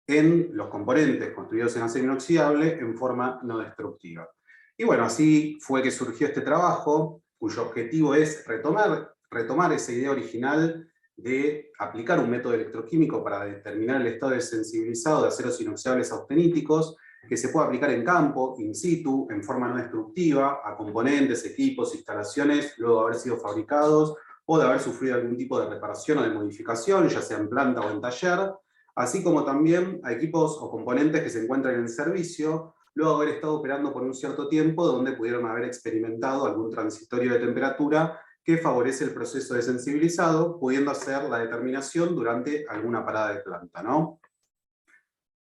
en los componentes construidos en acero inoxidable en forma no destructiva. Y bueno, así fue que surgió este trabajo, cuyo objetivo es retomar esa idea original de aplicar un método electroquímico para determinar el estado desensibilizado de aceros inoxidables austeníticos, que se puede aplicar en campo, in situ, en forma no destructiva, a componentes, equipos, instalaciones, luego de haber sido fabricados, o de haber sufrido algún tipo de reparación o de modificación, ya sea en planta o en taller, así como también a equipos o componentes que se encuentran en servicio, luego de haber estado operando por un cierto tiempo, donde pudieron haber experimentado algún transitorio de temperatura que favorece el proceso de sensibilizado, pudiendo hacer la determinación durante alguna parada de planta, ¿no?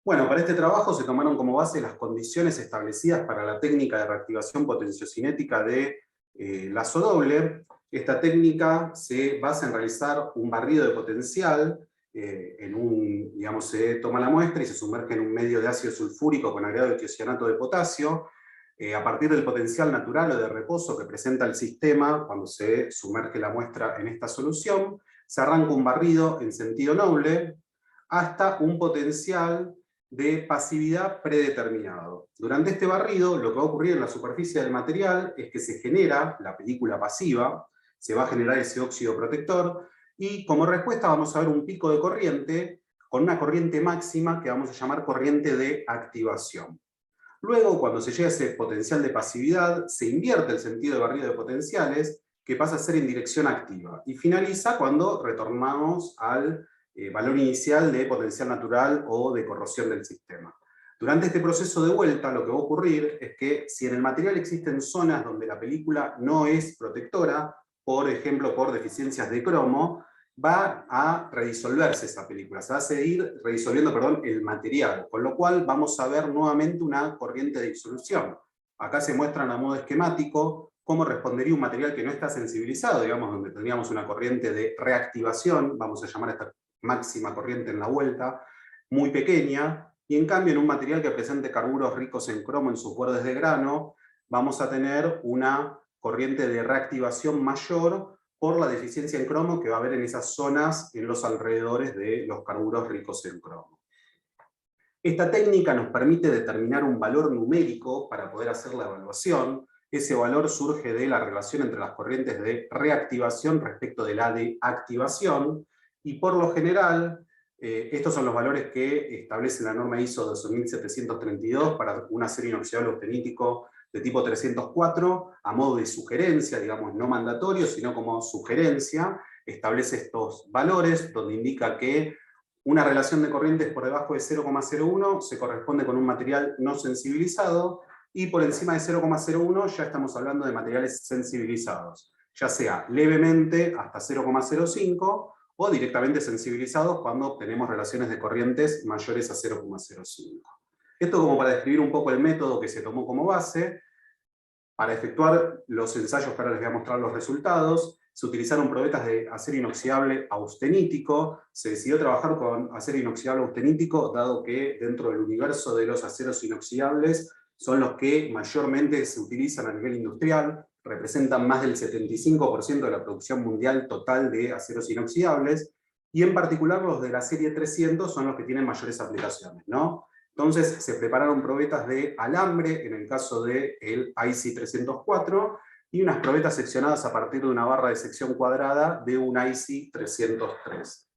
Bueno, para este trabajo se tomaron como base las condiciones establecidas para la técnica de reactivación potenciocinética de lazo doble. Esta técnica se basa en realizar un barrido de potencial digamos, se toma la muestra y se sumerge en un medio de ácido sulfúrico con agregado de tiocianato de potasio, a partir del potencial natural o de reposo que presenta el sistema cuando se sumerge la muestra en esta solución, se arranca un barrido en sentido noble hasta un potencial de pasividad predeterminado. Durante este barrido, lo que va a ocurrir en la superficie del material es que se genera la película pasiva, se va a generar ese óxido protector, y como respuesta vamos a ver un pico de corriente con una corriente máxima que vamos a llamar corriente de activación. Luego, cuando se llega a ese potencial de pasividad, se invierte el sentido de barrido de potenciales, que pasa a ser en dirección activa, y finaliza cuando retornamos al valor inicial de potencial natural o de corrosión del sistema. Durante este proceso de vuelta, lo que va a ocurrir es que si en el material existen zonas donde la película no es protectora, por ejemplo por deficiencias de cromo, va a redisolverse esa película, se va a seguir redisolviendo, el material, con lo cual vamos a ver nuevamente una corriente de disolución. Acá se muestran a modo esquemático cómo respondería un material que no está sensibilizado, digamos, donde tendríamos una corriente de reactivación, vamos a llamar a esta máxima corriente en la vuelta, muy pequeña, y en cambio en un material que presente carburos ricos en cromo en sus bordes de grano, vamos a tener una corriente de reactivación mayor por la deficiencia en cromo que va a haber en esas zonas en los alrededores de los carburos ricos en cromo. Esta técnica nos permite determinar un valor numérico para poder hacer la evaluación. Ese valor surge de la relación entre las corrientes de reactivación respecto de la de activación, y por lo general, estos son los valores que establece la norma ISO 12732 para un acero inoxidable austenítico de tipo 304, a modo de sugerencia, digamos, no mandatorio, sino como sugerencia, establece estos valores, donde indica que una relación de corrientes por debajo de 0,01 se corresponde con un material no sensibilizado, y por encima de 0,01 ya estamos hablando de materiales sensibilizados, ya sea levemente hasta 0,05, o directamente sensibilizados cuando obtenemos relaciones de corrientes mayores a 0,05. Esto como para describir un poco el método que se tomó como base. Para efectuar los ensayos que ahora les voy a mostrar los resultados, se utilizaron probetas de acero inoxidable austenítico. Se decidió trabajar con acero inoxidable austenítico, dado que dentro del universo de los aceros inoxidables son los que mayormente se utilizan a nivel industrial, representan más del 75% de la producción mundial total de aceros inoxidables, y en particular los de la serie 300 son los que tienen mayores aplicaciones, ¿no? Entonces se prepararon probetas de alambre, en el caso del IC 304, y unas probetas seccionadas a partir de una barra de sección cuadrada de un IC 303.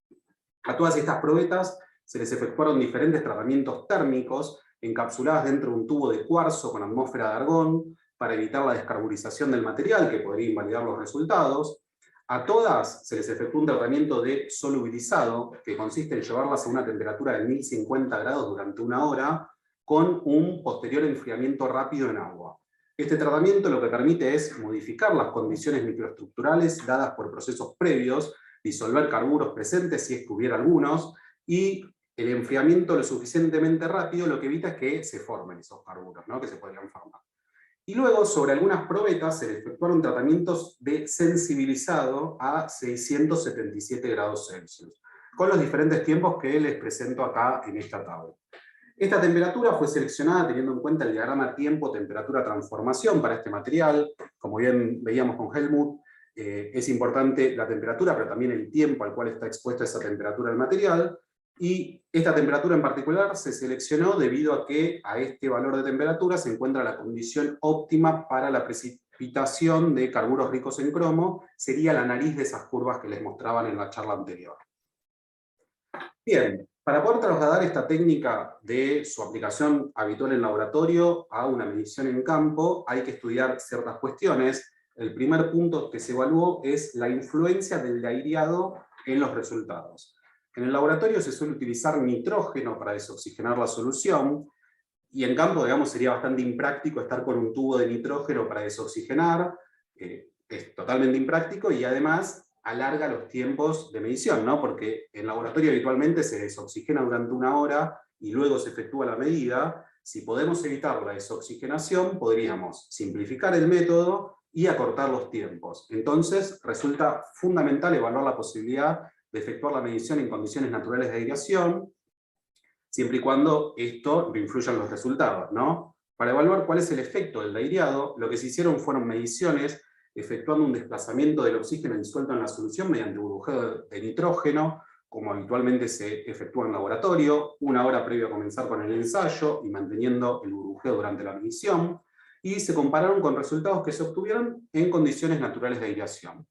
A todas estas probetas se les efectuaron diferentes tratamientos térmicos, encapsuladas dentro de un tubo de cuarzo con atmósfera de argón, para evitar la descarburización del material, que podría invalidar los resultados. A todas se les efectuó un tratamiento de solubilizado, que consiste en llevarlas a una temperatura de 1050 grados durante 1 hora, con un posterior enfriamiento rápido en agua. Este tratamiento lo que permite es modificar las condiciones microestructurales dadas por procesos previos, disolver carburos presentes si es que hubiera algunos, y el enfriamiento lo suficientemente rápido lo que evita es que se formen esos carburos, ¿no?, que se podrían formar. Y luego, sobre algunas probetas, se le efectuaron tratamientos de sensibilizado a 677 grados Celsius, con los diferentes tiempos que les presento acá en esta tabla. Esta temperatura fue seleccionada teniendo en cuenta el diagrama tiempo-temperatura-transformación para este material. Como bien veíamos con Helmut, es importante la temperatura, pero también el tiempo al cual está expuesta esa temperatura del material. Y esta temperatura en particular se seleccionó debido a que a este valor de temperatura se encuentra la condición óptima para la precipitación de carburos ricos en cromo, sería la nariz de esas curvas que les mostraban en la charla anterior. Bien, para poder trasladar esta técnica de su aplicación habitual en laboratorio a una medición en campo, hay que estudiar ciertas cuestiones. El primer punto que se evaluó es la influencia del aireado en los resultados. En el laboratorio se suele utilizar nitrógeno para desoxigenar la solución, y en campo, digamos, sería bastante impráctico estar con un tubo de nitrógeno para desoxigenar, es totalmente impráctico, y además alarga los tiempos de medición, ¿no? Porque en laboratorio habitualmente se desoxigena durante 1 hora y luego se efectúa la medida. Si podemos evitar la desoxigenación, podríamos simplificar el método y acortar los tiempos. Entonces resulta fundamental evaluar la posibilidad de efectuar la medición en condiciones naturales de aireación, siempre y cuando esto no influya en los resultados, ¿no? Para evaluar cuál es el efecto del aireado, lo que se hicieron fueron mediciones efectuando un desplazamiento del oxígeno disuelto en la solución mediante burbujeo de nitrógeno, como habitualmente se efectúa en laboratorio, 1 hora previo a comenzar con el ensayo y manteniendo el burbujeo durante la medición, y se compararon con resultados que se obtuvieron en condiciones naturales de aireación.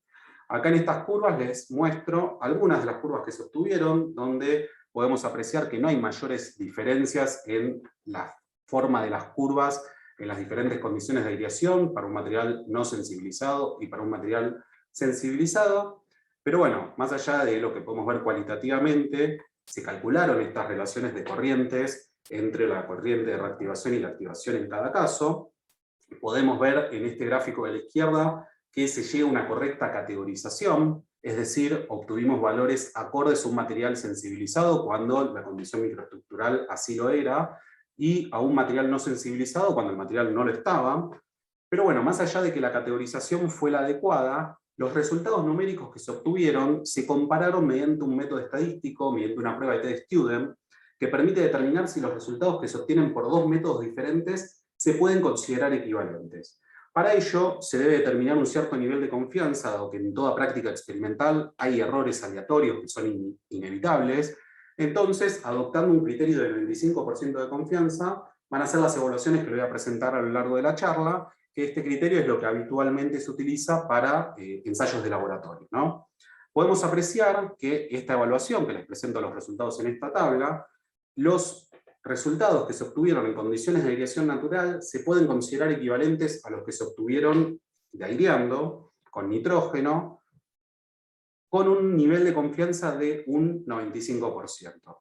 Acá en estas curvas les muestro algunas de las curvas que se obtuvieron, donde podemos apreciar que no hay mayores diferencias en la forma de las curvas en las diferentes condiciones de aireación para un material no sensibilizado y para un material sensibilizado. Pero bueno, más allá de lo que podemos ver cualitativamente, se calcularon estas relaciones de corrientes entre la corriente de reactivación y la activación en cada caso. Podemos ver en este gráfico de la izquierda que se llega a una correcta categorización, es decir, obtuvimos valores acordes a un material sensibilizado cuando la condición microestructural así lo era, y a un material no sensibilizado cuando el material no lo estaba. Pero bueno, más allá de que la categorización fue la adecuada, los resultados numéricos que se obtuvieron se compararon mediante un método estadístico, mediante una prueba de T-Student, que permite determinar si los resultados que se obtienen por 2 métodos diferentes se pueden considerar equivalentes. Para ello, se debe determinar un cierto nivel de confianza, dado que en toda práctica experimental hay errores aleatorios que son inevitables. Entonces, adoptando un criterio del 95% de confianza, van a ser las evaluaciones que les voy a presentar a lo largo de la charla, que este criterio es lo que habitualmente se utiliza para ensayos de laboratorio, ¿no? Podemos apreciar que esta evaluación, que les presento los resultados en esta tabla, los resultados que se obtuvieron en condiciones de aireación natural se pueden considerar equivalentes a los que se obtuvieron de aireando, con nitrógeno, con un nivel de confianza de un 95%.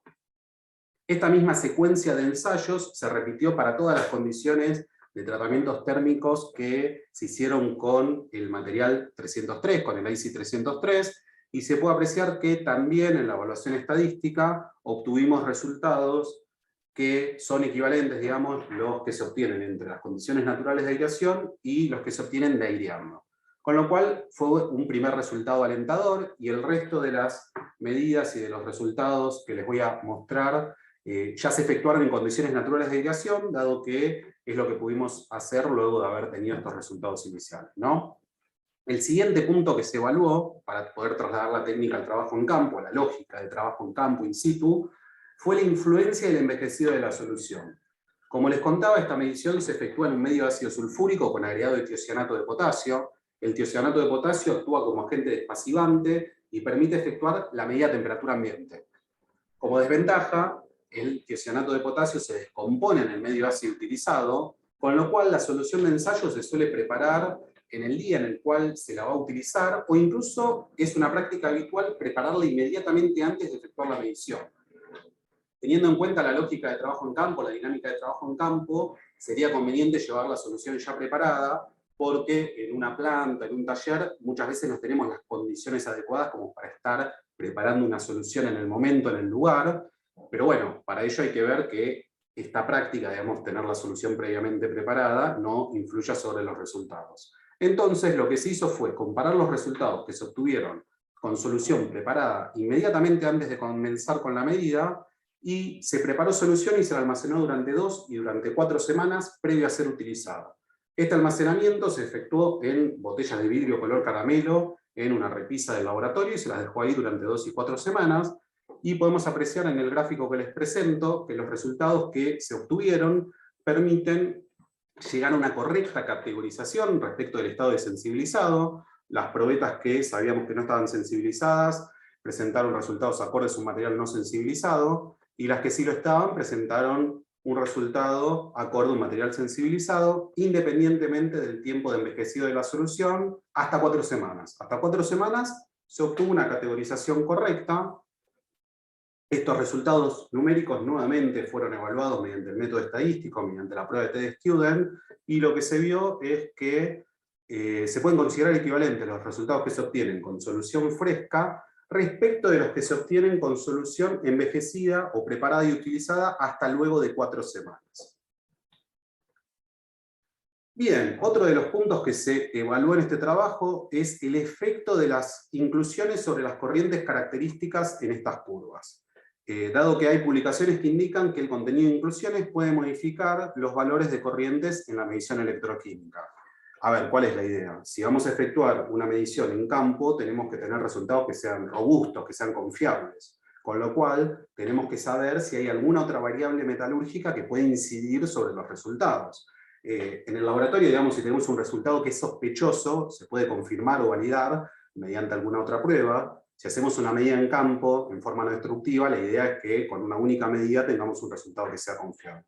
Esta misma secuencia de ensayos se repitió para todas las condiciones de tratamientos térmicos que se hicieron con el material 303, con el IC 303, y se puede apreciar que también en la evaluación estadística obtuvimos resultados que son equivalentes, digamos, los que se obtienen entre las condiciones naturales de aireación y los que se obtienen de aireando. Con lo cual fue un primer resultado alentador, y el resto de las medidas y de los resultados que les voy a mostrar ya se efectuaron en condiciones naturales de aireación, dado que es lo que pudimos hacer luego de haber tenido estos resultados iniciales, ¿no? El siguiente punto que se evaluó, para poder trasladar la técnica al trabajo en campo, a la lógica de trabajo en campo in situ, fue la influencia del envejecido de la solución. Como les contaba, esta medición se efectúa en un medio ácido sulfúrico con agregado de tiocianato de potasio. El tiocianato de potasio actúa como agente despasivante y permite efectuar la medida de temperatura ambiente. Como desventaja, el tiocianato de potasio se descompone en el medio ácido utilizado, con lo cual la solución de ensayo se suele preparar en el día en el cual se la va a utilizar, o incluso es una práctica habitual prepararla inmediatamente antes de efectuar la medición. Teniendo en cuenta la lógica de trabajo en campo, la dinámica de trabajo en campo, sería conveniente llevar la solución ya preparada, porque en una planta, en un taller, muchas veces no tenemos las condiciones adecuadas como para estar preparando una solución en el momento, en el lugar. Pero bueno, para ello hay que ver que esta práctica, digamos, tener la solución previamente preparada, no influya sobre los resultados. Entonces, lo que se hizo fue comparar los resultados que se obtuvieron con solución preparada inmediatamente antes de comenzar con la medida, y se preparó solución y se la almacenó durante 2 y durante 4 semanas previo a ser utilizada. Este almacenamiento se efectuó en botellas de vidrio color caramelo, en una repisa del laboratorio, y se las dejó ahí durante 2 y 4 semanas, y podemos apreciar en el gráfico que les presento que los resultados que se obtuvieron permiten llegar a una correcta categorización respecto del estado de sensibilizado. Las probetas que sabíamos que no estaban sensibilizadas presentaron resultados acordes a un material no sensibilizado, y las que sí lo estaban presentaron un resultado acorde a un material sensibilizado, independientemente del tiempo de envejecido de la solución, hasta 4 semanas. Hasta 4 semanas se obtuvo una categorización correcta. Estos resultados numéricos nuevamente fueron evaluados mediante el método estadístico, mediante la prueba de T-Student, y lo que se vio es que se pueden considerar equivalentes los resultados que se obtienen con solución fresca respecto de los que se obtienen con solución envejecida o preparada y utilizada hasta luego de 4 semanas. Bien, otro de los puntos que se evaluó en este trabajo es el efecto de las inclusiones sobre las corrientes características en estas curvas. Dado que hay publicaciones que indican que el contenido de inclusiones puede modificar los valores de corrientes en la medición electroquímica. A ver, ¿cuál es la idea? Si vamos a efectuar una medición en campo, tenemos que tener resultados que sean robustos, que sean confiables. Con lo cual, tenemos que saber si hay alguna otra variable metalúrgica que puede incidir sobre los resultados. En el laboratorio, digamos, si tenemos un resultado que es sospechoso, se puede confirmar o validar mediante alguna otra prueba. Si hacemos una medida en campo, en forma no destructiva, la idea es que con una única medida tengamos un resultado que sea confiable.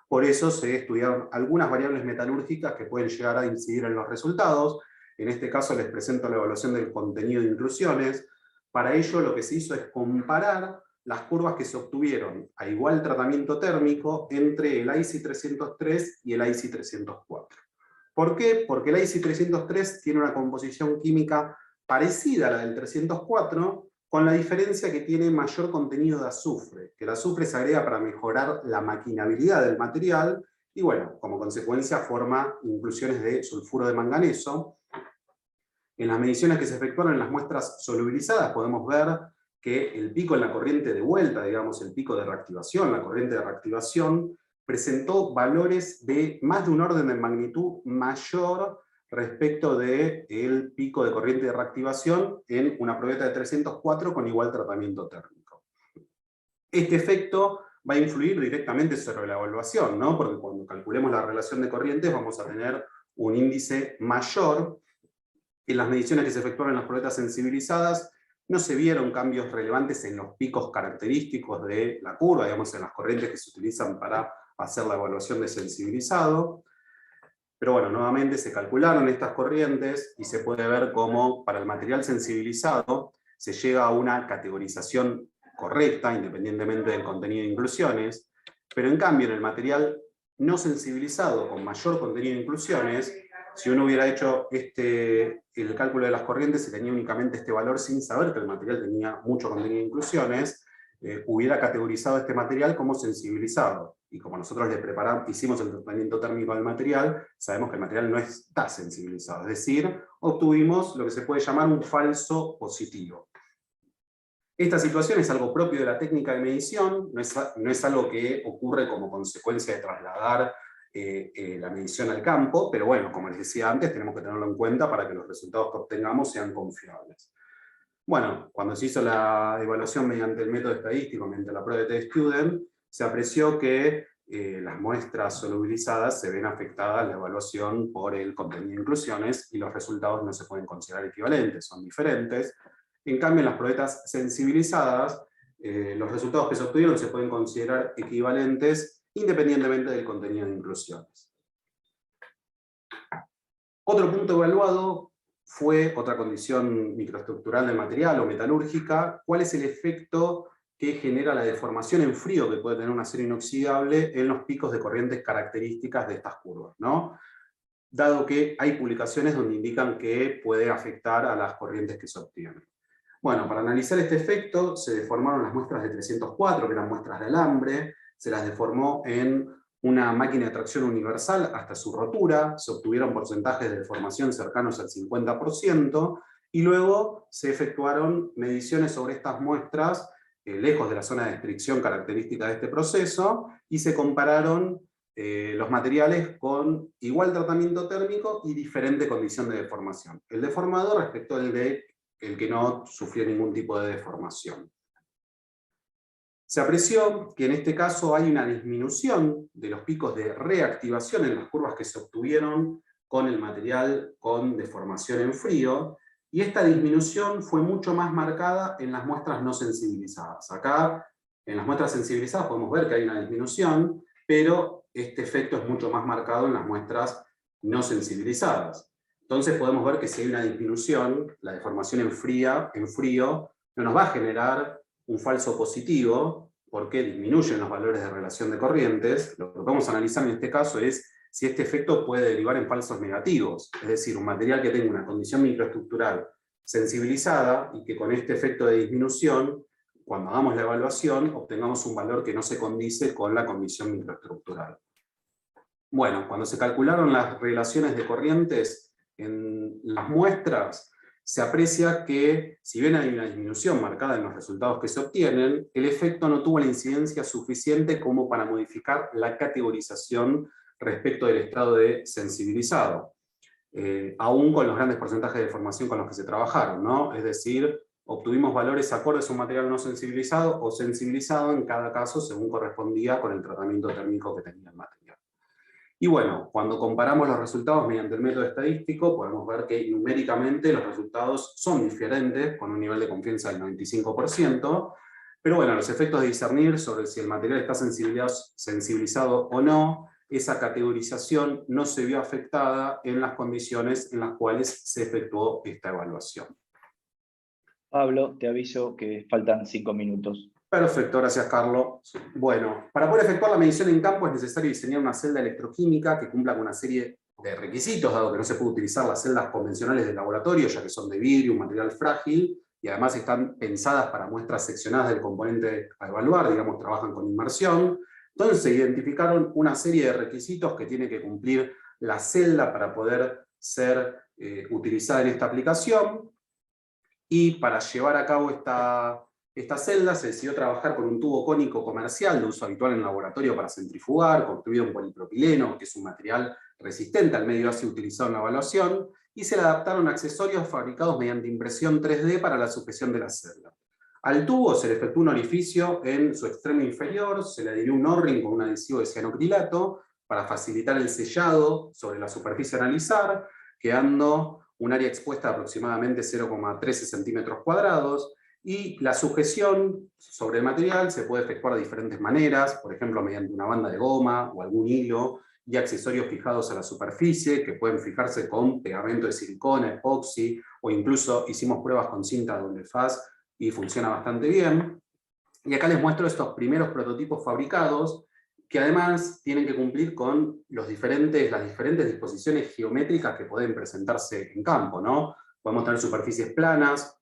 Por eso se estudiaron algunas variables metalúrgicas que pueden llegar a incidir en los resultados. En este caso les presento la evaluación del contenido de inclusiones. Para ello lo que se hizo es comparar las curvas que se obtuvieron a igual tratamiento térmico entre el IC 303 y el IC 304. ¿Por qué? Porque el IC 303 tiene una composición química parecida a la del 304, con la diferencia que tiene mayor contenido de azufre, que el azufre se agrega para mejorar la maquinabilidad del material, y bueno, como consecuencia forma inclusiones de sulfuro de manganeso. En las mediciones que se efectuaron en las muestras solubilizadas podemos ver que el pico en la corriente de vuelta, digamos el pico de reactivación, la corriente de reactivación, presentó valores de más de un orden de magnitud mayor respecto del pico de corriente de reactivación en una probeta de 304 con igual tratamiento térmico. Este efecto va a influir directamente sobre la evaluación, ¿no? Porque cuando calculemos la relación de corrientes vamos a tener un índice mayor. En las mediciones que se efectuaron en las probetas sensibilizadas no se vieron cambios relevantes en los picos característicos de la curva, digamos en las corrientes que se utilizan para hacer la evaluación de sensibilizado. Pero bueno, nuevamente se calcularon estas corrientes y se puede ver cómo para el material sensibilizado se llega a una categorización correcta, independientemente del contenido de inclusiones, pero en cambio en el material no sensibilizado con mayor contenido de inclusiones, si uno hubiera hecho el cálculo de las corrientes y tenía únicamente este valor sin saber que el material tenía mucho contenido de inclusiones, hubiera categorizado este material como sensibilizado. Y como nosotros hicimos el tratamiento térmico del material, sabemos que el material no está sensibilizado. Es decir, obtuvimos lo que se puede llamar un falso positivo. Esta situación es algo propio de la técnica de medición, no es algo que ocurre como consecuencia de trasladar la medición al campo, pero bueno, como les decía antes, tenemos que tenerlo en cuenta para que los resultados que obtengamos sean confiables. Bueno, cuando se hizo la evaluación mediante el método estadístico, mediante la prueba de T-Student, se apreció que las muestras solubilizadas se ven afectadas en la evaluación por el contenido de inclusiones y los resultados no se pueden considerar equivalentes, son diferentes. En cambio, en las probetas sensibilizadas, los resultados que se obtuvieron se pueden considerar equivalentes independientemente del contenido de inclusiones. Otro punto evaluado fue otra condición microestructural del material o metalúrgica. ¿Cuál es el efecto que genera la deformación en frío que puede tener un acero inoxidable en los picos de corrientes características de estas curvas, ¿no? Dado que hay publicaciones donde indican que puede afectar a las corrientes que se obtienen. Bueno, para analizar este efecto se deformaron las muestras de 304, que eran muestras de alambre, se las deformó en una máquina de tracción universal hasta su rotura, se obtuvieron porcentajes de deformación cercanos al 50%, y luego se efectuaron mediciones sobre estas muestras lejos de la zona de restricción característica de este proceso, y se compararon los materiales con igual tratamiento térmico y diferente condición de deformación. El deformado respecto al que no sufrió ningún tipo de deformación. Se apreció que en este caso hay una disminución de los picos de reactivación en las curvas que se obtuvieron con el material con deformación en frío, y esta disminución fue mucho más marcada en las muestras no sensibilizadas. Acá, en las muestras sensibilizadas podemos ver que hay una disminución, pero este efecto es mucho más marcado en las muestras no sensibilizadas. Entonces podemos ver que si hay una disminución, la deformación en frío no nos va a generar un falso positivo, porque disminuyen los valores de relación de corrientes. Lo que vamos a analizar en este caso es si este efecto puede derivar en falsos negativos, es decir, un material que tenga una condición microestructural sensibilizada y que con este efecto de disminución, cuando hagamos la evaluación, obtengamos un valor que no se condice con la condición microestructural. Bueno, cuando se calcularon las relaciones de corrientes en las muestras, se aprecia que, si bien hay una disminución marcada en los resultados que se obtienen, el efecto no tuvo la incidencia suficiente como para modificar la categorización respecto del estado de sensibilizado, aún con los grandes porcentajes de deformación con los que se trabajaron, ¿no? Es decir, obtuvimos valores acordes a un material no sensibilizado o sensibilizado en cada caso según correspondía con el tratamiento térmico que tenía el material. Y bueno, cuando comparamos los resultados mediante el método estadístico, podemos ver que numéricamente los resultados son diferentes, con un nivel de confianza del 95%, pero bueno, los efectos de discernir sobre si el material está sensibilizado o no, esa categorización no se vio afectada en las condiciones en las cuales se efectuó esta evaluación. Pablo, te aviso que faltan 5 minutos. Perfecto, gracias Carlos. Bueno, para poder efectuar la medición en campo es necesario diseñar una celda electroquímica que cumpla con una serie de requisitos, dado que no se puede utilizar las celdas convencionales del laboratorio, ya que son de vidrio, un material frágil, y además están pensadas para muestras seccionadas del componente a evaluar, digamos, trabajan con inmersión. Entonces se identificaron una serie de requisitos que tiene que cumplir la celda para poder ser utilizada en esta aplicación, y para llevar a cabo esta celda se decidió trabajar con un tubo cónico comercial de uso habitual en laboratorio para centrifugar, construido en polipropileno, que es un material resistente al medio ácido utilizado en la evaluación, y se le adaptaron accesorios fabricados mediante impresión 3D para la sujeción de la celda. Al tubo se le efectuó un orificio en su extremo inferior, se le adhirió un O-ring con un adhesivo de cianocrilato para facilitar el sellado sobre la superficie a analizar, quedando un área expuesta de aproximadamente 0,13 centímetros cuadrados, y la sujeción sobre el material se puede efectuar de diferentes maneras, por ejemplo mediante una banda de goma o algún hilo, y accesorios fijados a la superficie, que pueden fijarse con pegamento de silicona, epoxi, o incluso hicimos pruebas con cinta doble faz, y funciona bastante bien. Y acá les muestro estos primeros prototipos fabricados, que además tienen que cumplir con las diferentes disposiciones geométricas que pueden presentarse en campo, ¿no? Podemos tener superficies planas,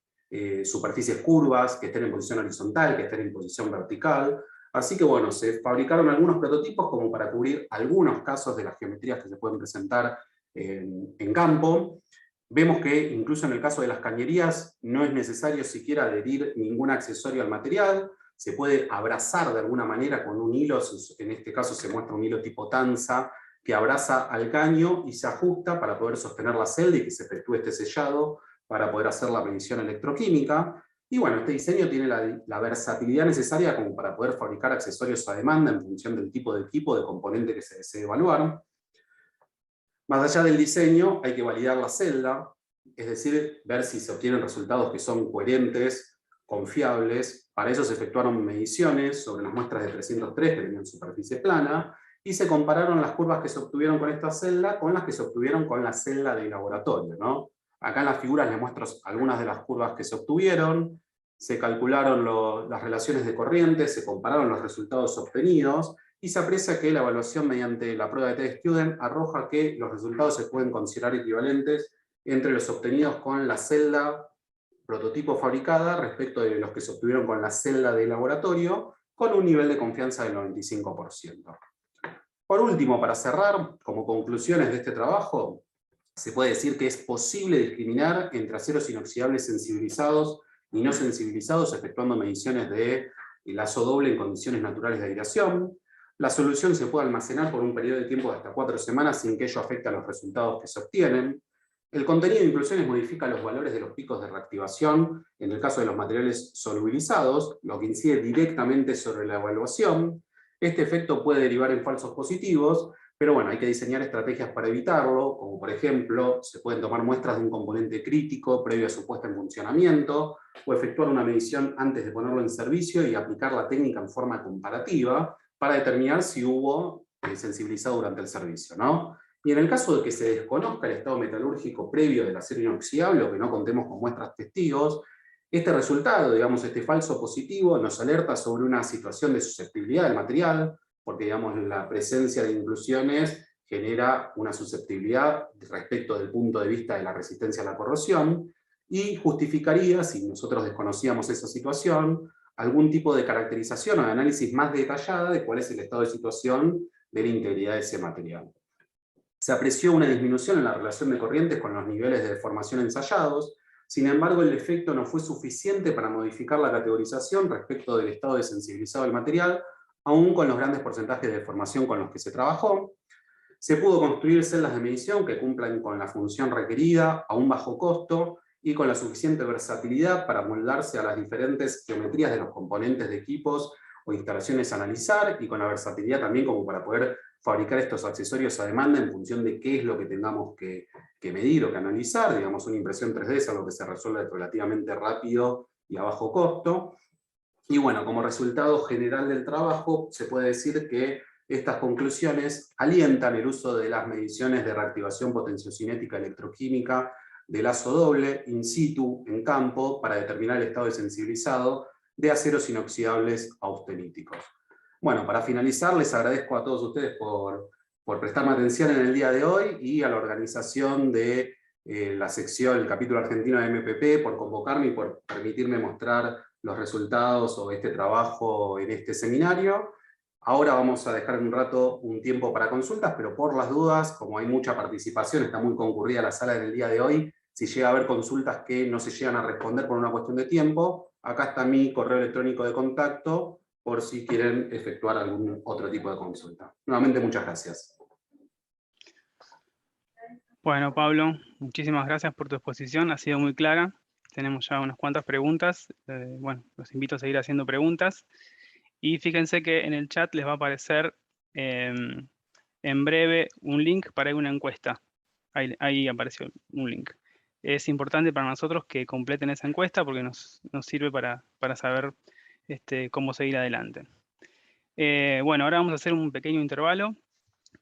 superficies curvas, que estén en posición horizontal, que estén en posición vertical. Así que bueno, se fabricaron algunos prototipos como para cubrir algunos casos de las geometrías que se pueden presentar en campo. Vemos que incluso en el caso de las cañerías no es necesario siquiera adherir ningún accesorio al material, se puede abrazar de alguna manera con un hilo, en este caso se muestra un hilo tipo tanza, que abraza al caño y se ajusta para poder sostener la celda y que se efectúe este sellado para poder hacer la medición electroquímica. Y bueno, este diseño tiene la versatilidad necesaria como para poder fabricar accesorios a demanda en función del tipo de equipo, de componente que se desee evaluar. Más allá del diseño, hay que validar la celda, es decir, ver si se obtienen resultados que son coherentes, confiables. Para eso se efectuaron mediciones sobre las muestras de 303 que tenían superficie plana, y se compararon las curvas que se obtuvieron con esta celda con las que se obtuvieron con la celda de laboratorio, ¿no? Acá en las figuras les muestro algunas de las curvas que se obtuvieron, se calcularon las relaciones de corriente, se compararon los resultados obtenidos, y se aprecia que la evaluación mediante la prueba de T-Student arroja que los resultados se pueden considerar equivalentes entre los obtenidos con la celda prototipo fabricada respecto de los que se obtuvieron con la celda de laboratorio, con un nivel de confianza del 95%. Por último, para cerrar, como conclusiones de este trabajo, se puede decir que es posible discriminar entre aceros inoxidables sensibilizados y no sensibilizados efectuando mediciones de lazo doble en condiciones naturales de aireación. La solución se puede almacenar por un periodo de tiempo de hasta 4 semanas sin que ello afecte a los resultados que se obtienen. El contenido de inclusiones modifica los valores de los picos de reactivación en el caso de los materiales solubilizados, lo que incide directamente sobre la evaluación. Este efecto puede derivar en falsos positivos, pero bueno, hay que diseñar estrategias para evitarlo, como por ejemplo, se pueden tomar muestras de un componente crítico previo a su puesta en funcionamiento, o efectuar una medición antes de ponerlo en servicio y aplicar la técnica en forma comparativa para determinar si hubo sensibilizado durante el servicio, ¿no? Y en el caso de que se desconozca el estado metalúrgico previo del acero inoxidable o que no contemos con muestras testigos, este resultado, digamos, este falso positivo, nos alerta sobre una situación de susceptibilidad del material, porque digamos, la presencia de inclusiones genera una susceptibilidad respecto del punto de vista de la resistencia a la corrosión, y justificaría, si nosotros desconocíamos esa situación, algún tipo de caracterización o de análisis más detallada de cuál es el estado de situación de la integridad de ese material. Se apreció una disminución en la relación de corrientes con los niveles de deformación ensayados. Sin embargo, el efecto no fue suficiente para modificar la categorización respecto del estado de sensibilizado del material, aún con los grandes porcentajes de deformación con los que se trabajó. Se pudo construir celdas de medición que cumplan con la función requerida a un bajo costo y con la suficiente versatilidad para moldarse a las diferentes geometrías de los componentes de equipos o instalaciones a analizar, y con la versatilidad también como para poder fabricar estos accesorios a demanda en función de qué es lo que tengamos que medir o que analizar. Digamos, una impresión 3D es algo que se resuelve relativamente rápido y a bajo costo. Y bueno, como resultado general del trabajo, se puede decir que estas conclusiones alientan el uso de las mediciones de reactivación potenciocinética electroquímica de lazo doble in situ, en campo, para determinar el estado de sensibilizado de aceros inoxidables austeníticos. Bueno, para finalizar, les agradezco a todos ustedes por prestarme atención en el día de hoy, y a la organización de la sección, el capítulo argentino de MPP, por convocarme y por permitirme mostrar los resultados o este trabajo en este seminario. Ahora vamos a dejar un tiempo para consultas, pero por las dudas, como hay mucha participación, está muy concurrida la sala en el día de hoy, si llega a haber consultas que no se llegan a responder por una cuestión de tiempo, acá está mi correo electrónico de contacto, por si quieren efectuar algún otro tipo de consulta. Nuevamente, muchas gracias. Bueno, Pablo, muchísimas gracias por tu exposición, ha sido muy clara. Tenemos ya unas cuantas preguntas. Bueno, los invito a seguir haciendo preguntas. Y fíjense que en el chat les va a aparecer en breve un link para una encuesta. Ahí apareció un link. Es importante para nosotros que completen esa encuesta porque nos sirve para saber cómo seguir adelante. Bueno, ahora vamos a hacer un pequeño intervalo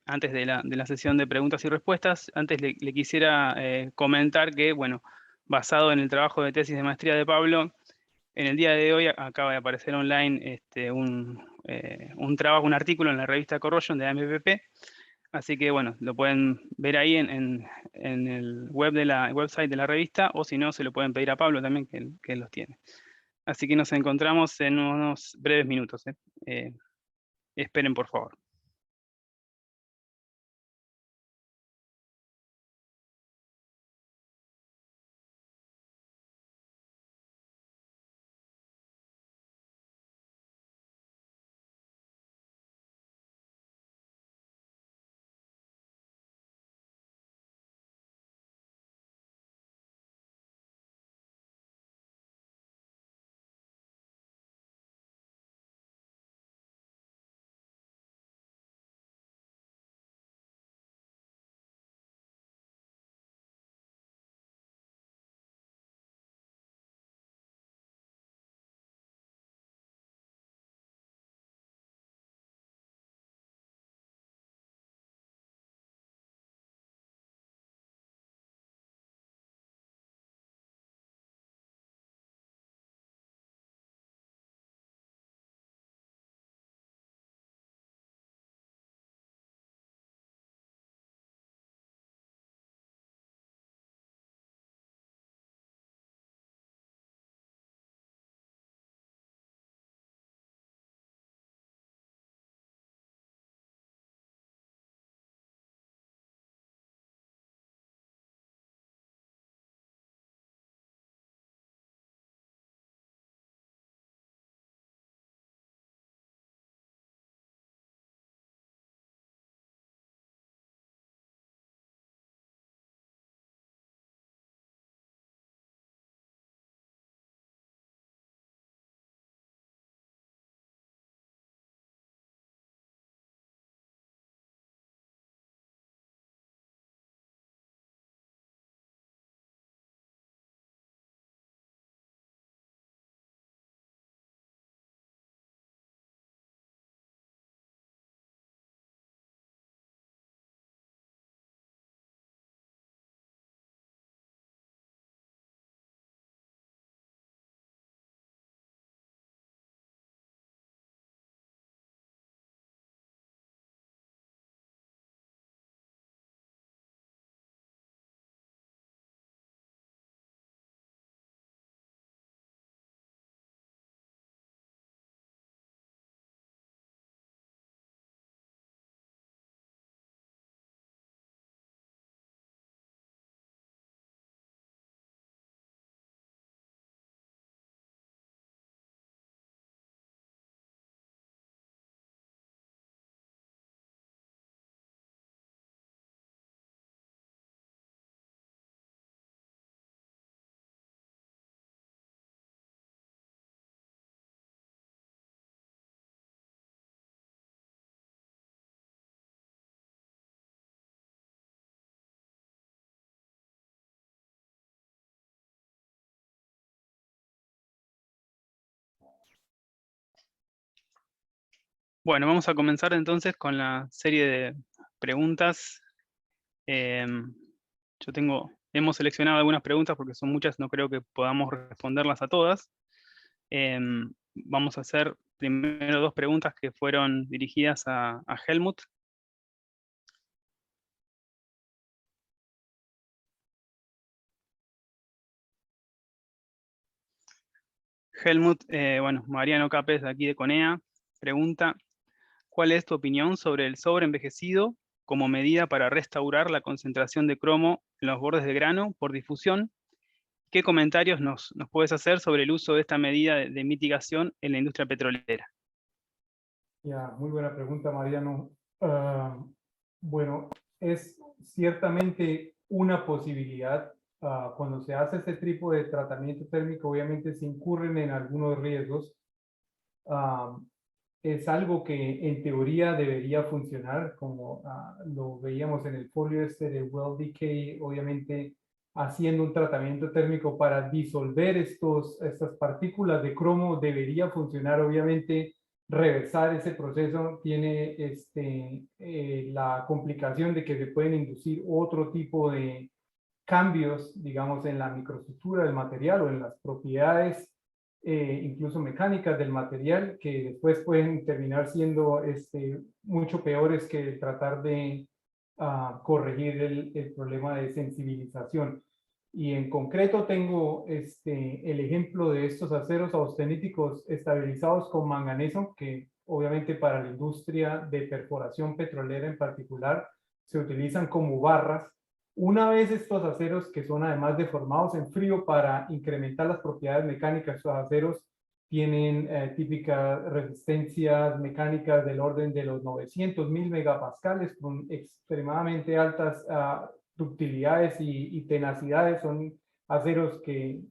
antes de la sesión de preguntas y respuestas. Antes le quisiera comentar que, bueno, basado en el trabajo de tesis de maestría de Pablo, en el día de hoy acaba de aparecer online un trabajo, un artículo en la revista Corrosion de AMPP. Así que, bueno, lo pueden ver ahí en el website de la revista, o si no, se lo pueden pedir a Pablo también, que él los tiene. Así que nos encontramos en unos breves minutos. Esperen, por favor. Bueno, vamos a comenzar entonces con la serie de preguntas. Hemos seleccionado algunas preguntas porque son muchas, no creo que podamos responderlas a todas. Vamos a hacer primero 2 preguntas que fueron dirigidas a Helmut. Helmut, bueno, Mariano Capes de aquí de CONEA, pregunta, ¿cuál es tu opinión sobre el sobreenvejecido como medida para restaurar la concentración de cromo en los bordes de grano por difusión? ¿Qué comentarios nos puedes hacer sobre el uso de esta medida de mitigación en la industria petrolera? Ya, muy buena pregunta, Mariano. Bueno, es ciertamente una posibilidad. Cuando se hace este tipo de tratamiento térmico, obviamente se incurren en algunos riesgos. Es algo que en teoría debería funcionar, como lo veíamos en el folio este de Well Decay, obviamente haciendo un tratamiento térmico para disolver estas partículas de cromo debería funcionar. Obviamente reversar ese proceso tiene la complicación de que se pueden inducir otro tipo de cambios, digamos, en la microestructura del material o en las propiedades incluso mecánicas del material, que después pueden terminar siendo mucho peores que tratar de corregir el problema de sensibilización. Y en concreto tengo el ejemplo de estos aceros austeníticos estabilizados con manganeso, que obviamente para la industria de perforación petrolera en particular se utilizan como barras. Una vez estos aceros, que son además deformados en frío para incrementar las propiedades mecánicas, estos aceros tienen típicas resistencias mecánicas del orden de los 900.000 megapascales con extremadamente altas ductilidades y tenacidades. Son aceros que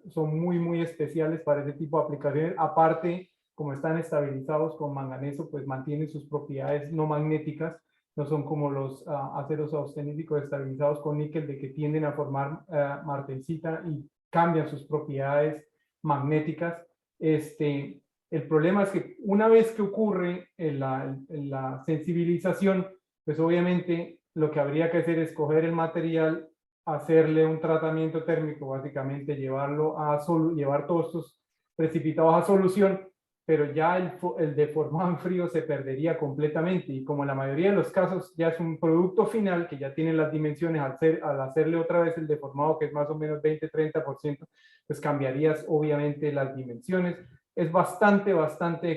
son muy especiales para ese tipo de aplicaciones. Aparte, como están estabilizados con manganeso, pues mantienen sus propiedades no magnéticas. No son como los aceros austeníticos estabilizados con níquel, de que tienden a formar martensita y cambian sus propiedades magnéticas. El problema es que una vez que ocurre la sensibilización, pues obviamente lo que habría que hacer es coger el material, hacerle un tratamiento térmico, básicamente llevar todos estos precipitados a solución, pero ya el deformado en frío se perdería completamente, y como en la mayoría de los casos ya es un producto final que ya tiene las dimensiones, al hacerle otra vez el deformado, que es más o menos 20-30%, pues cambiarías obviamente las dimensiones. Es bastante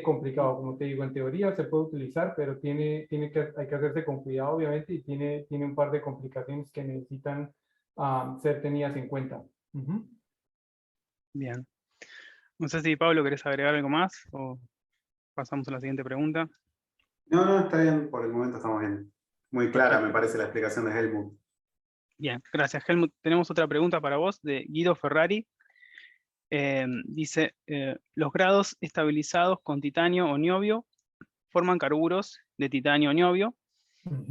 complicado, como te digo. En teoría se puede utilizar, pero hay que hacerse con cuidado, obviamente, y tiene un par de complicaciones que necesitan ser tenidas en cuenta. Bien. No sé si, Pablo, ¿querés agregar algo más o pasamos a la siguiente pregunta? No, está bien, por el momento estamos bien. Muy clara, Perfecto. me parece, la explicación de Helmut. Bien, gracias, Helmut. Tenemos otra pregunta para vos de Guido Ferrari. Dice, los grados estabilizados con titanio o niobio forman carburos de titanio o niobio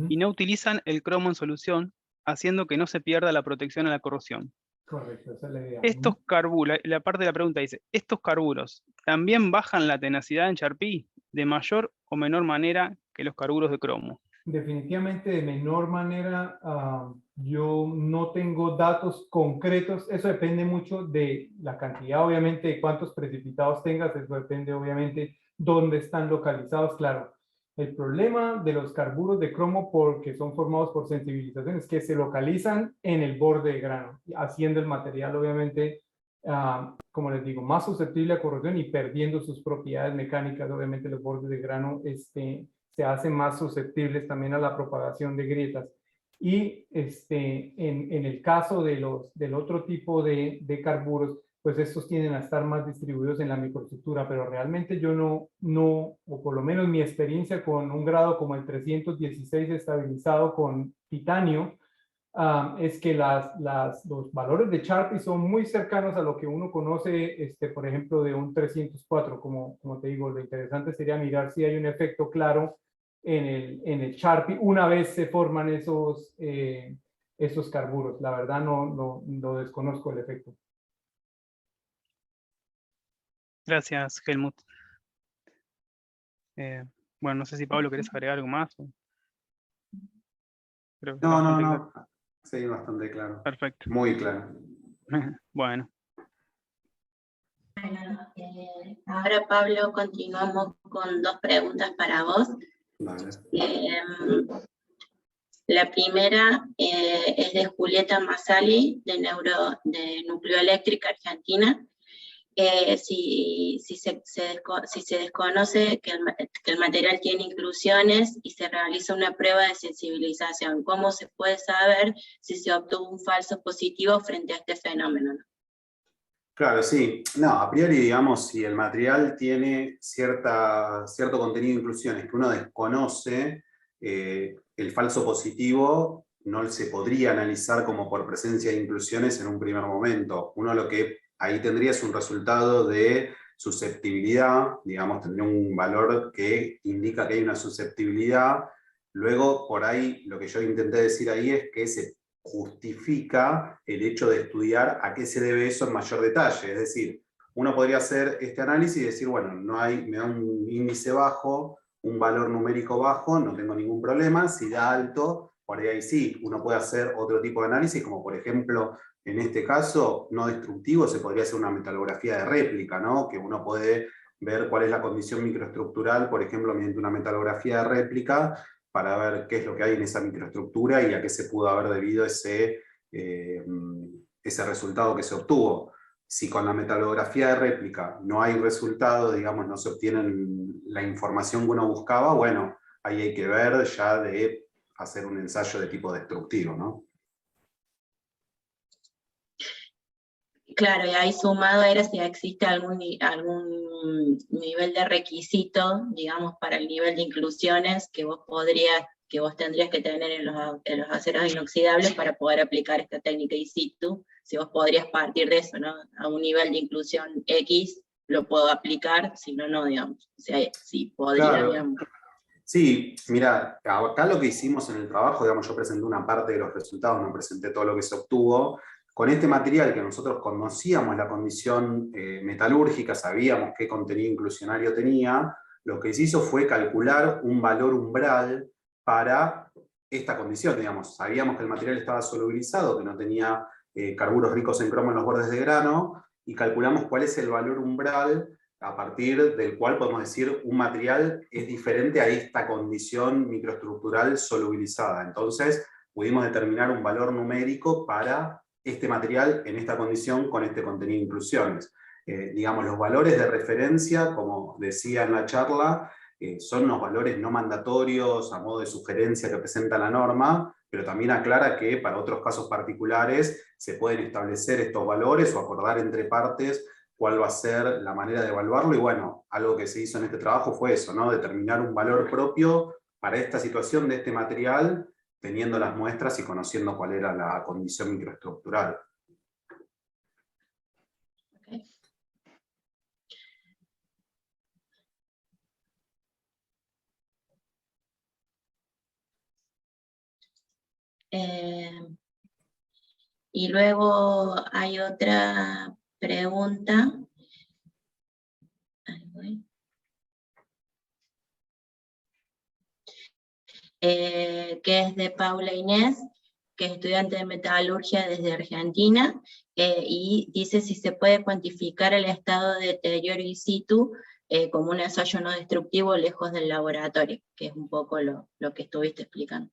y no utilizan el cromo en solución, haciendo que no se pierda la protección a la corrosión. Correcto, esa es la idea. Estos carburos, la parte de la pregunta dice, ¿estos carburos también bajan la tenacidad en Charpy de mayor o menor manera que los carburos de cromo? Definitivamente de menor manera. Yo no tengo datos concretos. Eso depende mucho de la cantidad, obviamente, de cuántos precipitados tengas. Eso depende, obviamente, dónde están localizados. Claro, el problema de los carburos de cromo, porque son formados por sensibilización, es que se localizan en el borde de grano, haciendo el material, obviamente, como les digo, más susceptible a corrosión y perdiendo sus propiedades mecánicas. Obviamente los bordes de grano se hacen más susceptibles también a la propagación de grietas. Y en el caso del otro tipo de carburos, pues estos tienden a estar más distribuidos en la microestructura, pero realmente yo no, o por lo menos mi experiencia con un grado como el 316 estabilizado con titanio, es que los valores de Charpy son muy cercanos a lo que uno conoce, por ejemplo, de un 304. Como te digo, lo interesante sería mirar si hay un efecto claro en el Charpy una vez se forman esos carburos. La verdad no desconozco el efecto. Gracias, Helmut. Bueno, no sé si Pablo querés agregar algo más. Creo que está No, no, bastante claro. no. Sí, bastante claro. Perfecto. Muy claro. Bueno, Bueno, ahora Pablo, continuamos con 2 preguntas para vos. Vale. La primera es de Julieta Masali, de Nucleoeléctrica Argentina. Si se desconoce que el material tiene inclusiones y se realiza una prueba de sensibilización, ¿cómo se puede saber si se obtuvo un falso positivo frente a este fenómeno? Claro, sí. No, a priori, digamos, si el material tiene cierto contenido de inclusiones que uno desconoce, el falso positivo no se podría analizar como por presencia de inclusiones en un primer momento. Uno lo que ahí tendría es un resultado de susceptibilidad, digamos, tendría un valor que indica que hay una susceptibilidad. Luego, por ahí, lo que yo intenté decir ahí es que se justifica el hecho de estudiar a qué se debe eso en mayor detalle. Es decir, uno podría hacer este análisis y decir, bueno, me da un índice bajo, un valor numérico bajo, no tengo ningún problema. Si da alto, por ahí sí, uno puede hacer otro tipo de análisis, como por ejemplo, en este caso, no destructivo, se podría hacer una metalografía de réplica, ¿no? Que uno puede ver cuál es la condición microestructural, por ejemplo, mediante una metalografía de réplica, para ver qué es lo que hay en esa microestructura y a qué se pudo haber debido ese resultado que se obtuvo. Si con la metalografía de réplica no hay resultado, digamos, no se obtiene la información que uno buscaba, bueno, ahí hay que ver ya de hacer un ensayo de tipo destructivo, ¿no? Claro, y ahí sumado era si existe algún nivel de requisito, digamos, para el nivel de inclusiones que vos tendrías que tener en los aceros inoxidables para poder aplicar esta técnica in situ. Si vos podrías partir de eso, ¿no? A un nivel de inclusión X lo puedo aplicar, si no, no, digamos. O sea, sí podría, claro. Digamos. Sí, mira, acá lo que hicimos en el trabajo, digamos, yo presenté una parte de los resultados, no presenté todo lo que se obtuvo. Con este material que nosotros conocíamos la condición metalúrgica, sabíamos qué contenido inclusionario tenía, lo que se hizo fue calcular un valor umbral para esta condición, digamos. Sabíamos que el material estaba solubilizado, que no tenía carburos ricos en cromo en los bordes de grano, y calculamos cuál es el valor umbral a partir del cual podemos decir un material es diferente a esta condición microestructural solubilizada. Entonces, pudimos determinar un valor numérico para este material en esta condición con este contenido de inclusiones. Digamos, los valores de referencia, como decía en la charla, son los valores no mandatorios a modo de sugerencia que presenta la norma, pero también aclara que para otros casos particulares se pueden establecer estos valores o acordar entre partes cuál va a ser la manera de evaluarlo, y bueno, algo que se hizo en este trabajo fue eso, ¿no? Determinar un valor propio para esta situación de este material, teniendo las muestras y conociendo cuál era la condición microestructural. Y luego hay otra pregunta. Que es de Paula Inés, que es estudiante de metalurgia desde Argentina, y dice si se puede cuantificar el estado de deterioro in situ como un ensayo no destructivo lejos del laboratorio, que es un poco lo que estuviste explicando.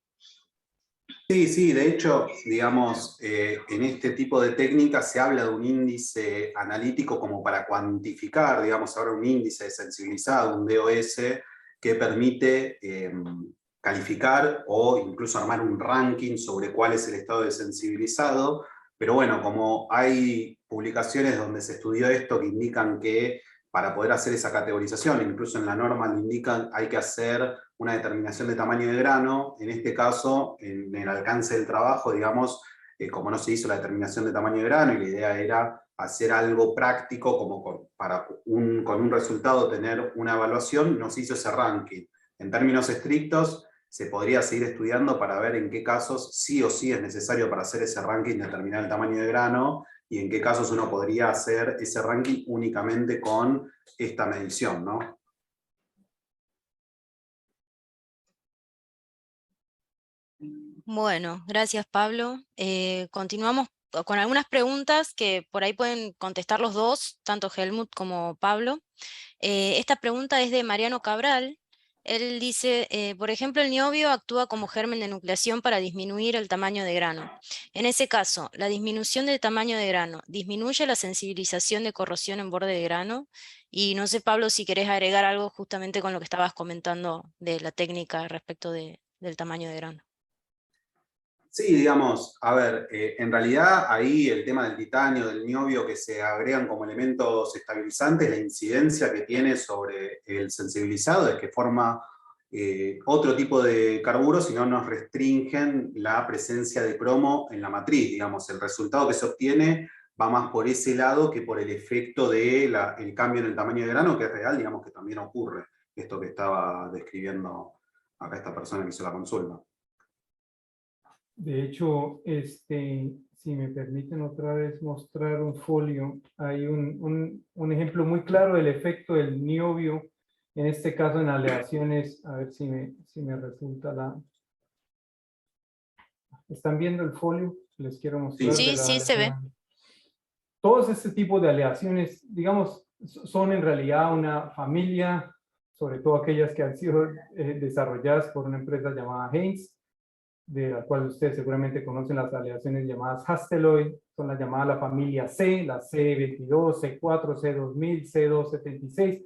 Sí, sí, de hecho, digamos, en este tipo de técnicas se habla de un índice analítico como para cuantificar, digamos, ahora un índice sensibilizado, un DOS, que permite calificar o incluso armar un ranking sobre cuál es el estado de sensibilizado. Pero bueno, como hay publicaciones donde se estudió esto que indican que para poder hacer esa categorización, incluso en la norma lo indican, hay que hacer una determinación de tamaño de grano. En este caso, en el alcance del trabajo, digamos, como no se hizo la determinación de tamaño de grano y la idea era hacer algo práctico como con un resultado tener una evaluación, no se hizo ese ranking. En términos estrictos, se podría seguir estudiando para ver en qué casos sí o sí es necesario para hacer ese ranking determinar el tamaño de grano, y en qué casos uno podría hacer ese ranking únicamente con esta medición, ¿no? Bueno, gracias Pablo. Continuamos con algunas preguntas que por ahí pueden contestar los dos, tanto Helmut como Pablo. Esta pregunta es de Mariano Cabral. Él dice, por ejemplo, el niobio actúa como germen de nucleación para disminuir el tamaño de grano. En ese caso, ¿la disminución del tamaño de grano disminuye la sensibilización de corrosión en borde de grano? Y no sé, Pablo, si querés agregar algo justamente con lo que estabas comentando de la técnica respecto del tamaño de grano. Sí, digamos, a ver, en realidad ahí el tema del titanio, del niobio que se agregan como elementos estabilizantes, la incidencia que tiene sobre el sensibilizado es que forma otro tipo de carburos y no nos restringen la presencia de cromo en la matriz, digamos, el resultado que se obtiene va más por ese lado que por el efecto del cambio en el tamaño de grano, que es real, digamos que también ocurre, esto que estaba describiendo acá esta persona que hizo la consulta. De hecho, si me permiten otra vez mostrar un folio, hay un ejemplo muy claro del efecto del niobio, en este caso en aleaciones, a ver si me resulta la... ¿Están viendo el folio? Les quiero mostrar. Sí, sí, se ve. Todos este tipo de aleaciones, digamos, son en realidad una familia, sobre todo aquellas que han sido desarrolladas por una empresa llamada Haynes, de la cual ustedes seguramente conocen las aleaciones llamadas Hastelloy, son las llamadas la familia C, la C22, C4, C2000, C276,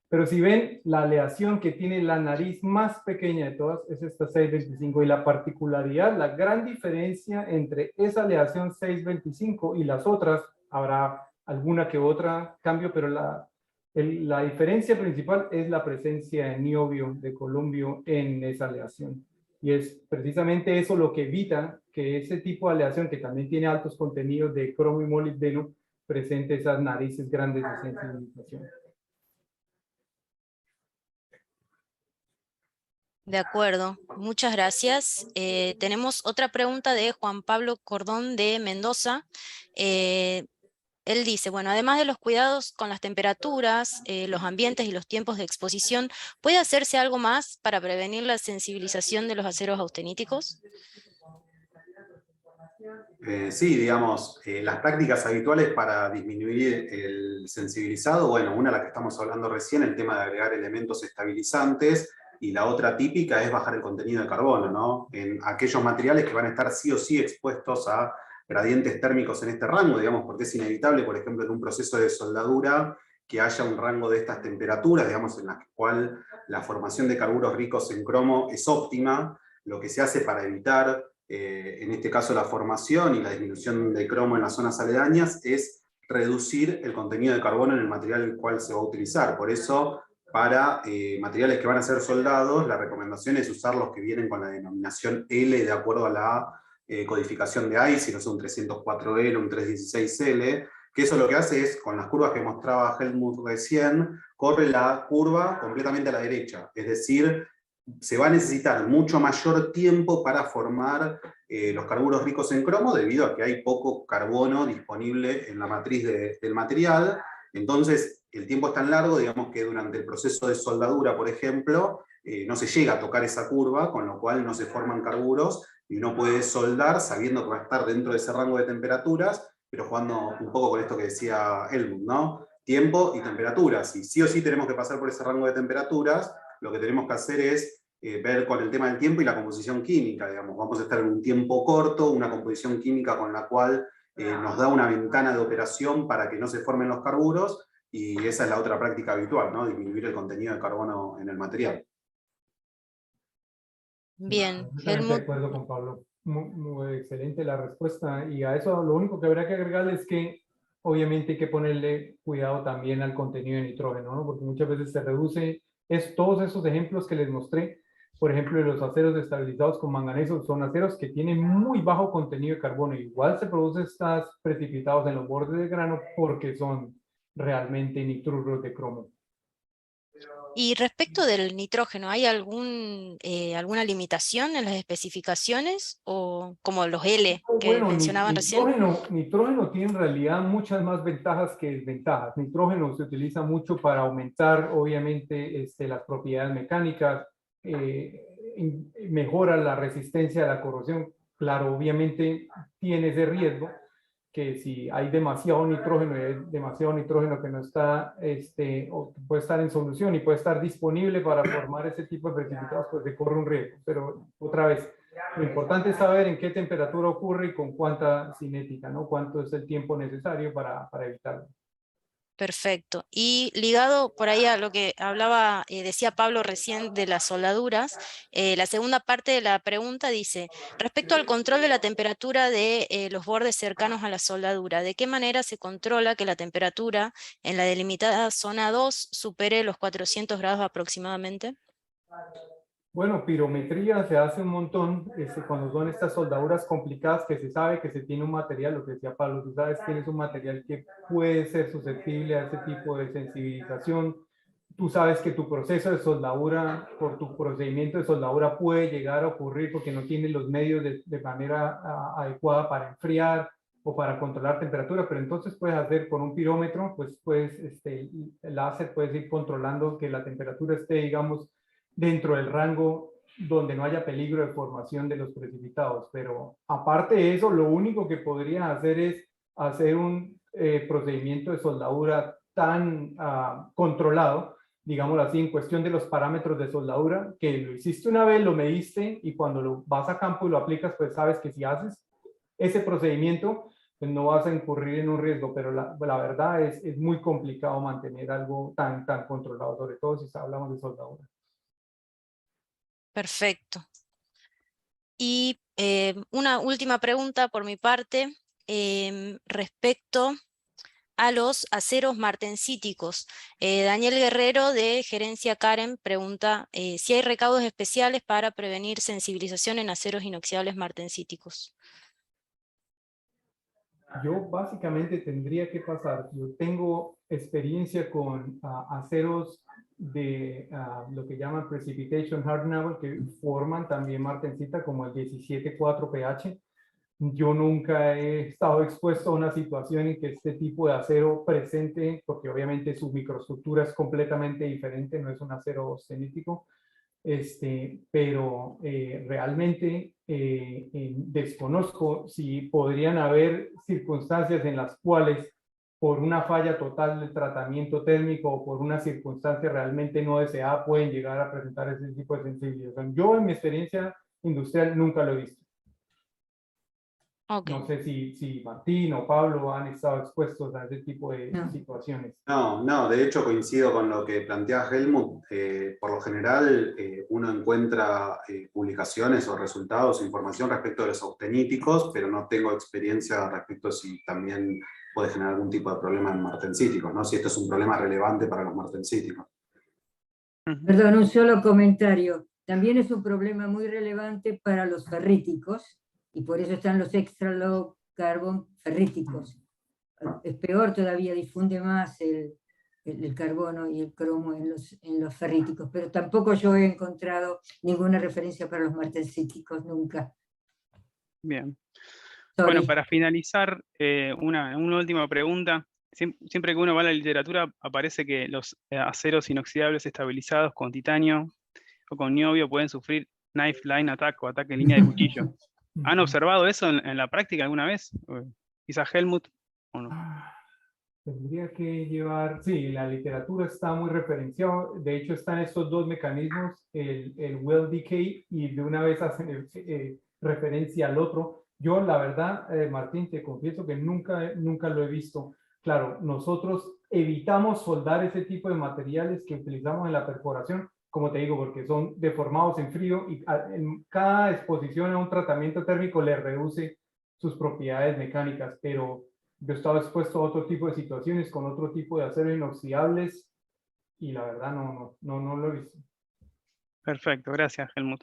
pero si ven, la aleación que tiene la nariz más pequeña de todas es esta 625, y la particularidad, la gran diferencia entre esa aleación 625 y las otras, habrá alguna que otra cambio, pero la diferencia principal es la presencia de niobio, de columbio en esa aleación. Y es precisamente eso lo que evita que ese tipo de aleación, que también tiene altos contenidos de cromo y molibdeno, presente esas narices grandes de sensibilización. De acuerdo, muchas gracias. Tenemos otra pregunta de Juan Pablo Cordón de Mendoza. Él dice, bueno, además de los cuidados con las temperaturas, los ambientes y los tiempos de exposición, ¿puede hacerse algo más para prevenir la sensibilización de los aceros austeníticos? Sí, digamos, las prácticas habituales para disminuir el sensibilizado, bueno, una la que estamos hablando recién, el tema de agregar elementos estabilizantes, y la otra típica es bajar el contenido de carbono, ¿no? En aquellos materiales que van a estar sí o sí expuestos a gradientes térmicos en este rango, digamos, porque es inevitable, por ejemplo, en un proceso de soldadura, que haya un rango de estas temperaturas, digamos, en la cual la formación de carburos ricos en cromo es óptima. Lo que se hace para evitar en este caso la formación y la disminución de cromo en las zonas aledañas, es reducir el contenido de carbono en el material el cual se va a utilizar. Por eso, para materiales que van a ser soldados, la recomendación es usar los que vienen con la denominación L de acuerdo a la codificación de ICE, si no son un 304L, un 316L, que eso lo que hace es, con las curvas que mostraba Helmut recién, corre la curva completamente a la derecha, es decir, se va a necesitar mucho mayor tiempo para formar los carburos ricos en cromo, debido a que hay poco carbono disponible en la matriz del material. Entonces, el tiempo es tan largo, digamos, que durante el proceso de soldadura, por ejemplo, no se llega a tocar esa curva, con lo cual no se forman carburos, y uno puede soldar sabiendo que va a estar dentro de ese rango de temperaturas, pero jugando un poco con esto que decía Helmut, ¿no? Tiempo y temperaturas. Y sí o sí tenemos que pasar por ese rango de temperaturas, lo que tenemos que hacer es ver con el tema del tiempo y la composición química, digamos. Vamos a estar en un tiempo corto, una composición química con la cual nos da una ventana de operación para que no se formen los carburos, y esa es la otra práctica habitual, ¿no? Disminuir el contenido de carbono en el material. Bien, Helmut. De Helmut. acuerdo con Pablo. Muy excelente la respuesta. Y a eso lo único que habría que agregarle es que obviamente hay que ponerle cuidado también al contenido de nitrógeno, ¿no? Porque muchas veces se reduce, todos esos ejemplos que les mostré, por ejemplo, los aceros estabilizados con manganeso, son aceros que tienen muy bajo contenido de carbono. Igual se producen estos precipitados en los bordes del grano porque son realmente nitruro de cromo. Y respecto del nitrógeno, ¿hay alguna limitación en las especificaciones? O como los L que bueno, mencionaban recién. Nitrógeno tiene en realidad muchas más ventajas que desventajas. Nitrógeno se utiliza mucho para aumentar, obviamente, las propiedades mecánicas. mejora la resistencia a la corrosión. Claro, obviamente tiene ese riesgo que si hay demasiado nitrógeno que no está, o puede estar en solución y puede estar disponible para formar ese tipo de precipitados, pues se corre un riesgo. Pero otra vez, lo importante es saber en qué temperatura ocurre y con cuánta cinética, ¿no? Cuánto es el tiempo necesario para evitarlo. Perfecto. Y ligado por ahí a lo que hablaba, decía Pablo recién de las soldaduras, la segunda parte de la pregunta dice, respecto al control de la temperatura de los bordes cercanos a la soldadura, ¿de qué manera se controla que la temperatura en la delimitada zona 2 supere los 400 grados aproximadamente? Bueno, pirometría se hace un montón cuando son estas soldaduras complicadas que se sabe que se tiene un material, lo que decía Pablo, tú sabes, tienes un material que puede ser susceptible a ese tipo de sensibilización. Tú sabes que tu proceso de soldadura, por tu procedimiento de soldadura puede llegar a ocurrir porque no tienes los medios de manera adecuada para enfriar o para controlar temperatura, pero entonces puedes hacer con un pirómetro, pues puedes, el láser puedes ir controlando que la temperatura esté, digamos, dentro del rango donde no haya peligro de formación de los precipitados. Pero aparte de eso, lo único que podrías hacer es hacer un procedimiento de soldadura tan controlado, digámoslo así, en cuestión de los parámetros de soldadura, que lo hiciste una vez, lo mediste, y cuando lo vas a campo y lo aplicas, pues sabes que si haces ese procedimiento, pues no vas a incurrir en un riesgo, pero la verdad es muy complicado mantener algo tan controlado, sobre todo si hablamos de soldadura. Perfecto. Y una última pregunta por mi parte, respecto a los aceros martensíticos. Daniel Guerrero de Gerencia Karen pregunta si hay recaudos especiales para prevenir sensibilización en aceros inoxidables martensíticos. Yo básicamente tendría que pasar, yo tengo experiencia con aceros de lo que llaman precipitation hardenable, que forman también martensita como el 17,4 pH. Yo nunca he estado expuesto a una situación en que este tipo de acero presente, porque obviamente su microestructura es completamente diferente, no es un acero austenítico, pero realmente desconozco si podrían haber circunstancias en las cuales por una falla total del tratamiento térmico o por una circunstancia realmente no deseada pueden llegar a presentar ese tipo de sensibilización. Yo en mi experiencia industrial nunca lo he visto. Okay. No sé si Martín o Pablo han estado expuestos a ese tipo de situaciones. No, de hecho coincido con lo que plantea Helmut. Por lo general uno encuentra publicaciones o resultados, información respecto de los austeníticos, pero no tengo experiencia respecto a si también puede generar algún tipo de problema en martensíticos, ¿no? Si esto es un problema relevante para los martensíticos. Perdón, un solo comentario. También es un problema muy relevante para los ferríticos, y por eso están los extra low carbon ferríticos. Es peor todavía, difunde más el carbono y el cromo en los ferríticos, pero tampoco yo he encontrado ninguna referencia para los martensíticos, nunca. Bien. Sorry. Bueno, para finalizar, una última pregunta. Siempre que uno va a la literatura aparece que los aceros inoxidables estabilizados con titanio o con niobio pueden sufrir knife line attack o ataque en línea de cuchillo. ¿Han observado eso en la práctica alguna vez? Quizá Helmut o no. Tendría que llevar, sí, la literatura está muy referenciada, de hecho están estos dos mecanismos, el well decay, y de una vez hacen referencia al otro. Yo la verdad, Martín, te confieso que nunca lo he visto. Claro, nosotros evitamos soldar ese tipo de materiales que utilizamos en la perforación, como te digo, porque son deformados en frío y en cada exposición a un tratamiento térmico le reduce sus propiedades mecánicas, pero yo he estado expuesto a otro tipo de situaciones con otro tipo de aceros inoxidables y la verdad no lo he visto. Perfecto, gracias, Helmut.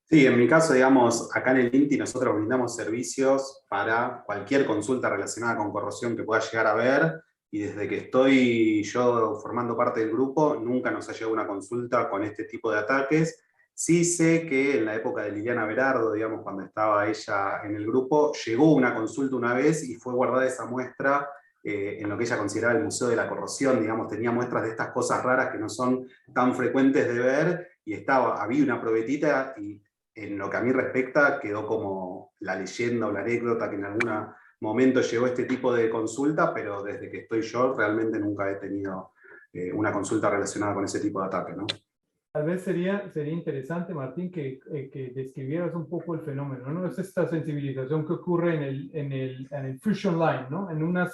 Sí, en mi caso, digamos, acá en el INTI nosotros brindamos servicios para cualquier consulta relacionada con corrosión que pueda llegar a haber, y desde que estoy yo formando parte del grupo, nunca nos ha llegado una consulta con este tipo de ataques. Sí sé que en la época de Liliana Berardo, digamos, cuando estaba ella en el grupo, llegó una consulta una vez y fue guardada esa muestra en lo que ella consideraba el Museo de la Corrosión, digamos, tenía muestras de estas cosas raras que no son tan frecuentes de ver, y había una probetita, y en lo que a mí respecta quedó como la leyenda o la anécdota que en algún momento llegó este tipo de consulta, pero desde que estoy yo realmente nunca he tenido una consulta relacionada con ese tipo de ataque, ¿no? Tal vez sería interesante, Martín, que describieras un poco el fenómeno, ¿no? Es esta sensibilización que ocurre en el fusion line, ¿no? En una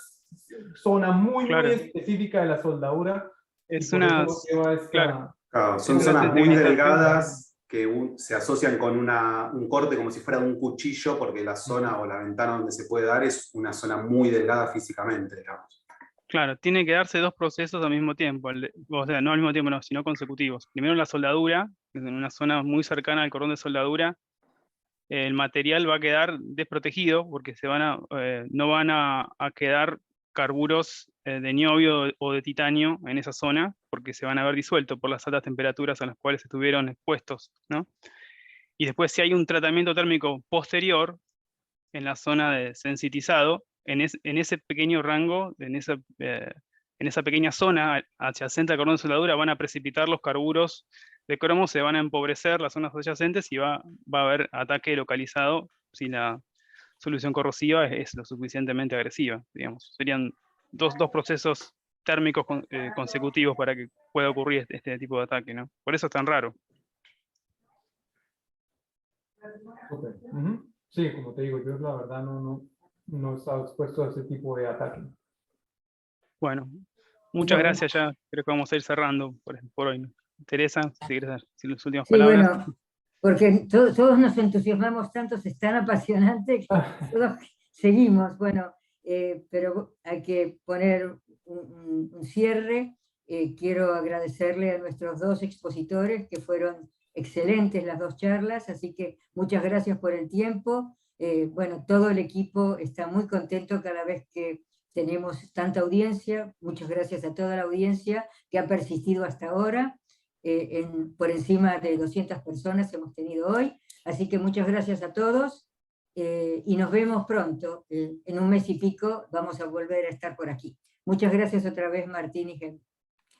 zona muy específica de la soldadura. Es y por una... eso lleva esta, Claro, son es una zonas muy sensibilización. delgadas que se asocian con un corte como si fuera de un cuchillo, porque la zona o la ventana donde se puede dar es una zona muy delgada físicamente, digamos. Claro, tiene que darse dos procesos al mismo tiempo, o sea, no al mismo tiempo, no, sino consecutivos. Primero la soldadura, en una zona muy cercana al cordón de soldadura, el material va a quedar desprotegido porque no van a quedar carburos de niobio o de titanio en esa zona, porque se van a ver disueltos por las altas temperaturas a las cuales estuvieron expuestos, ¿no? Y después, si hay un tratamiento térmico posterior en la zona de sensitizado, en ese pequeño rango, en esa pequeña zona adyacente al cordón de soldadura, van a precipitar los carburos de cromo, se van a empobrecer las zonas adyacentes y va a haber ataque localizado si la solución corrosiva es lo suficientemente agresiva, digamos. Serían dos procesos térmicos consecutivos para que pueda ocurrir este tipo de ataque, ¿no? Por eso es tan raro. Okay. Sí, como te digo, yo la verdad no he estado expuesto a ese tipo de ataque. Bueno, muchas gracias, ya creo que vamos a ir cerrando por hoy. Teresa, si quieres decir las últimas palabras. Bueno, porque todos nos entusiasmamos tanto, es tan apasionante que todos seguimos, bueno, pero hay que poner un cierre. Quiero agradecerle a nuestros dos expositores, que fueron excelentes las dos charlas, así que muchas gracias por el tiempo. Bueno, todo el equipo está muy contento cada vez que tenemos tanta audiencia. Muchas gracias a toda la audiencia que ha persistido hasta ahora. Por encima de 200 personas hemos tenido hoy, así que muchas gracias a todos y nos vemos pronto. En un mes y pico vamos a volver a estar por aquí. Muchas gracias otra vez, Martín y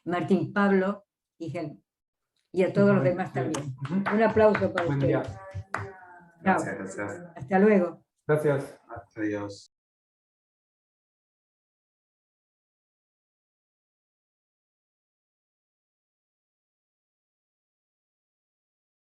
Martín, Pablo y Helmut. Y a todos los demás también. Un aplauso para ustedes. Gracias. Hasta luego. Gracias. Adiós.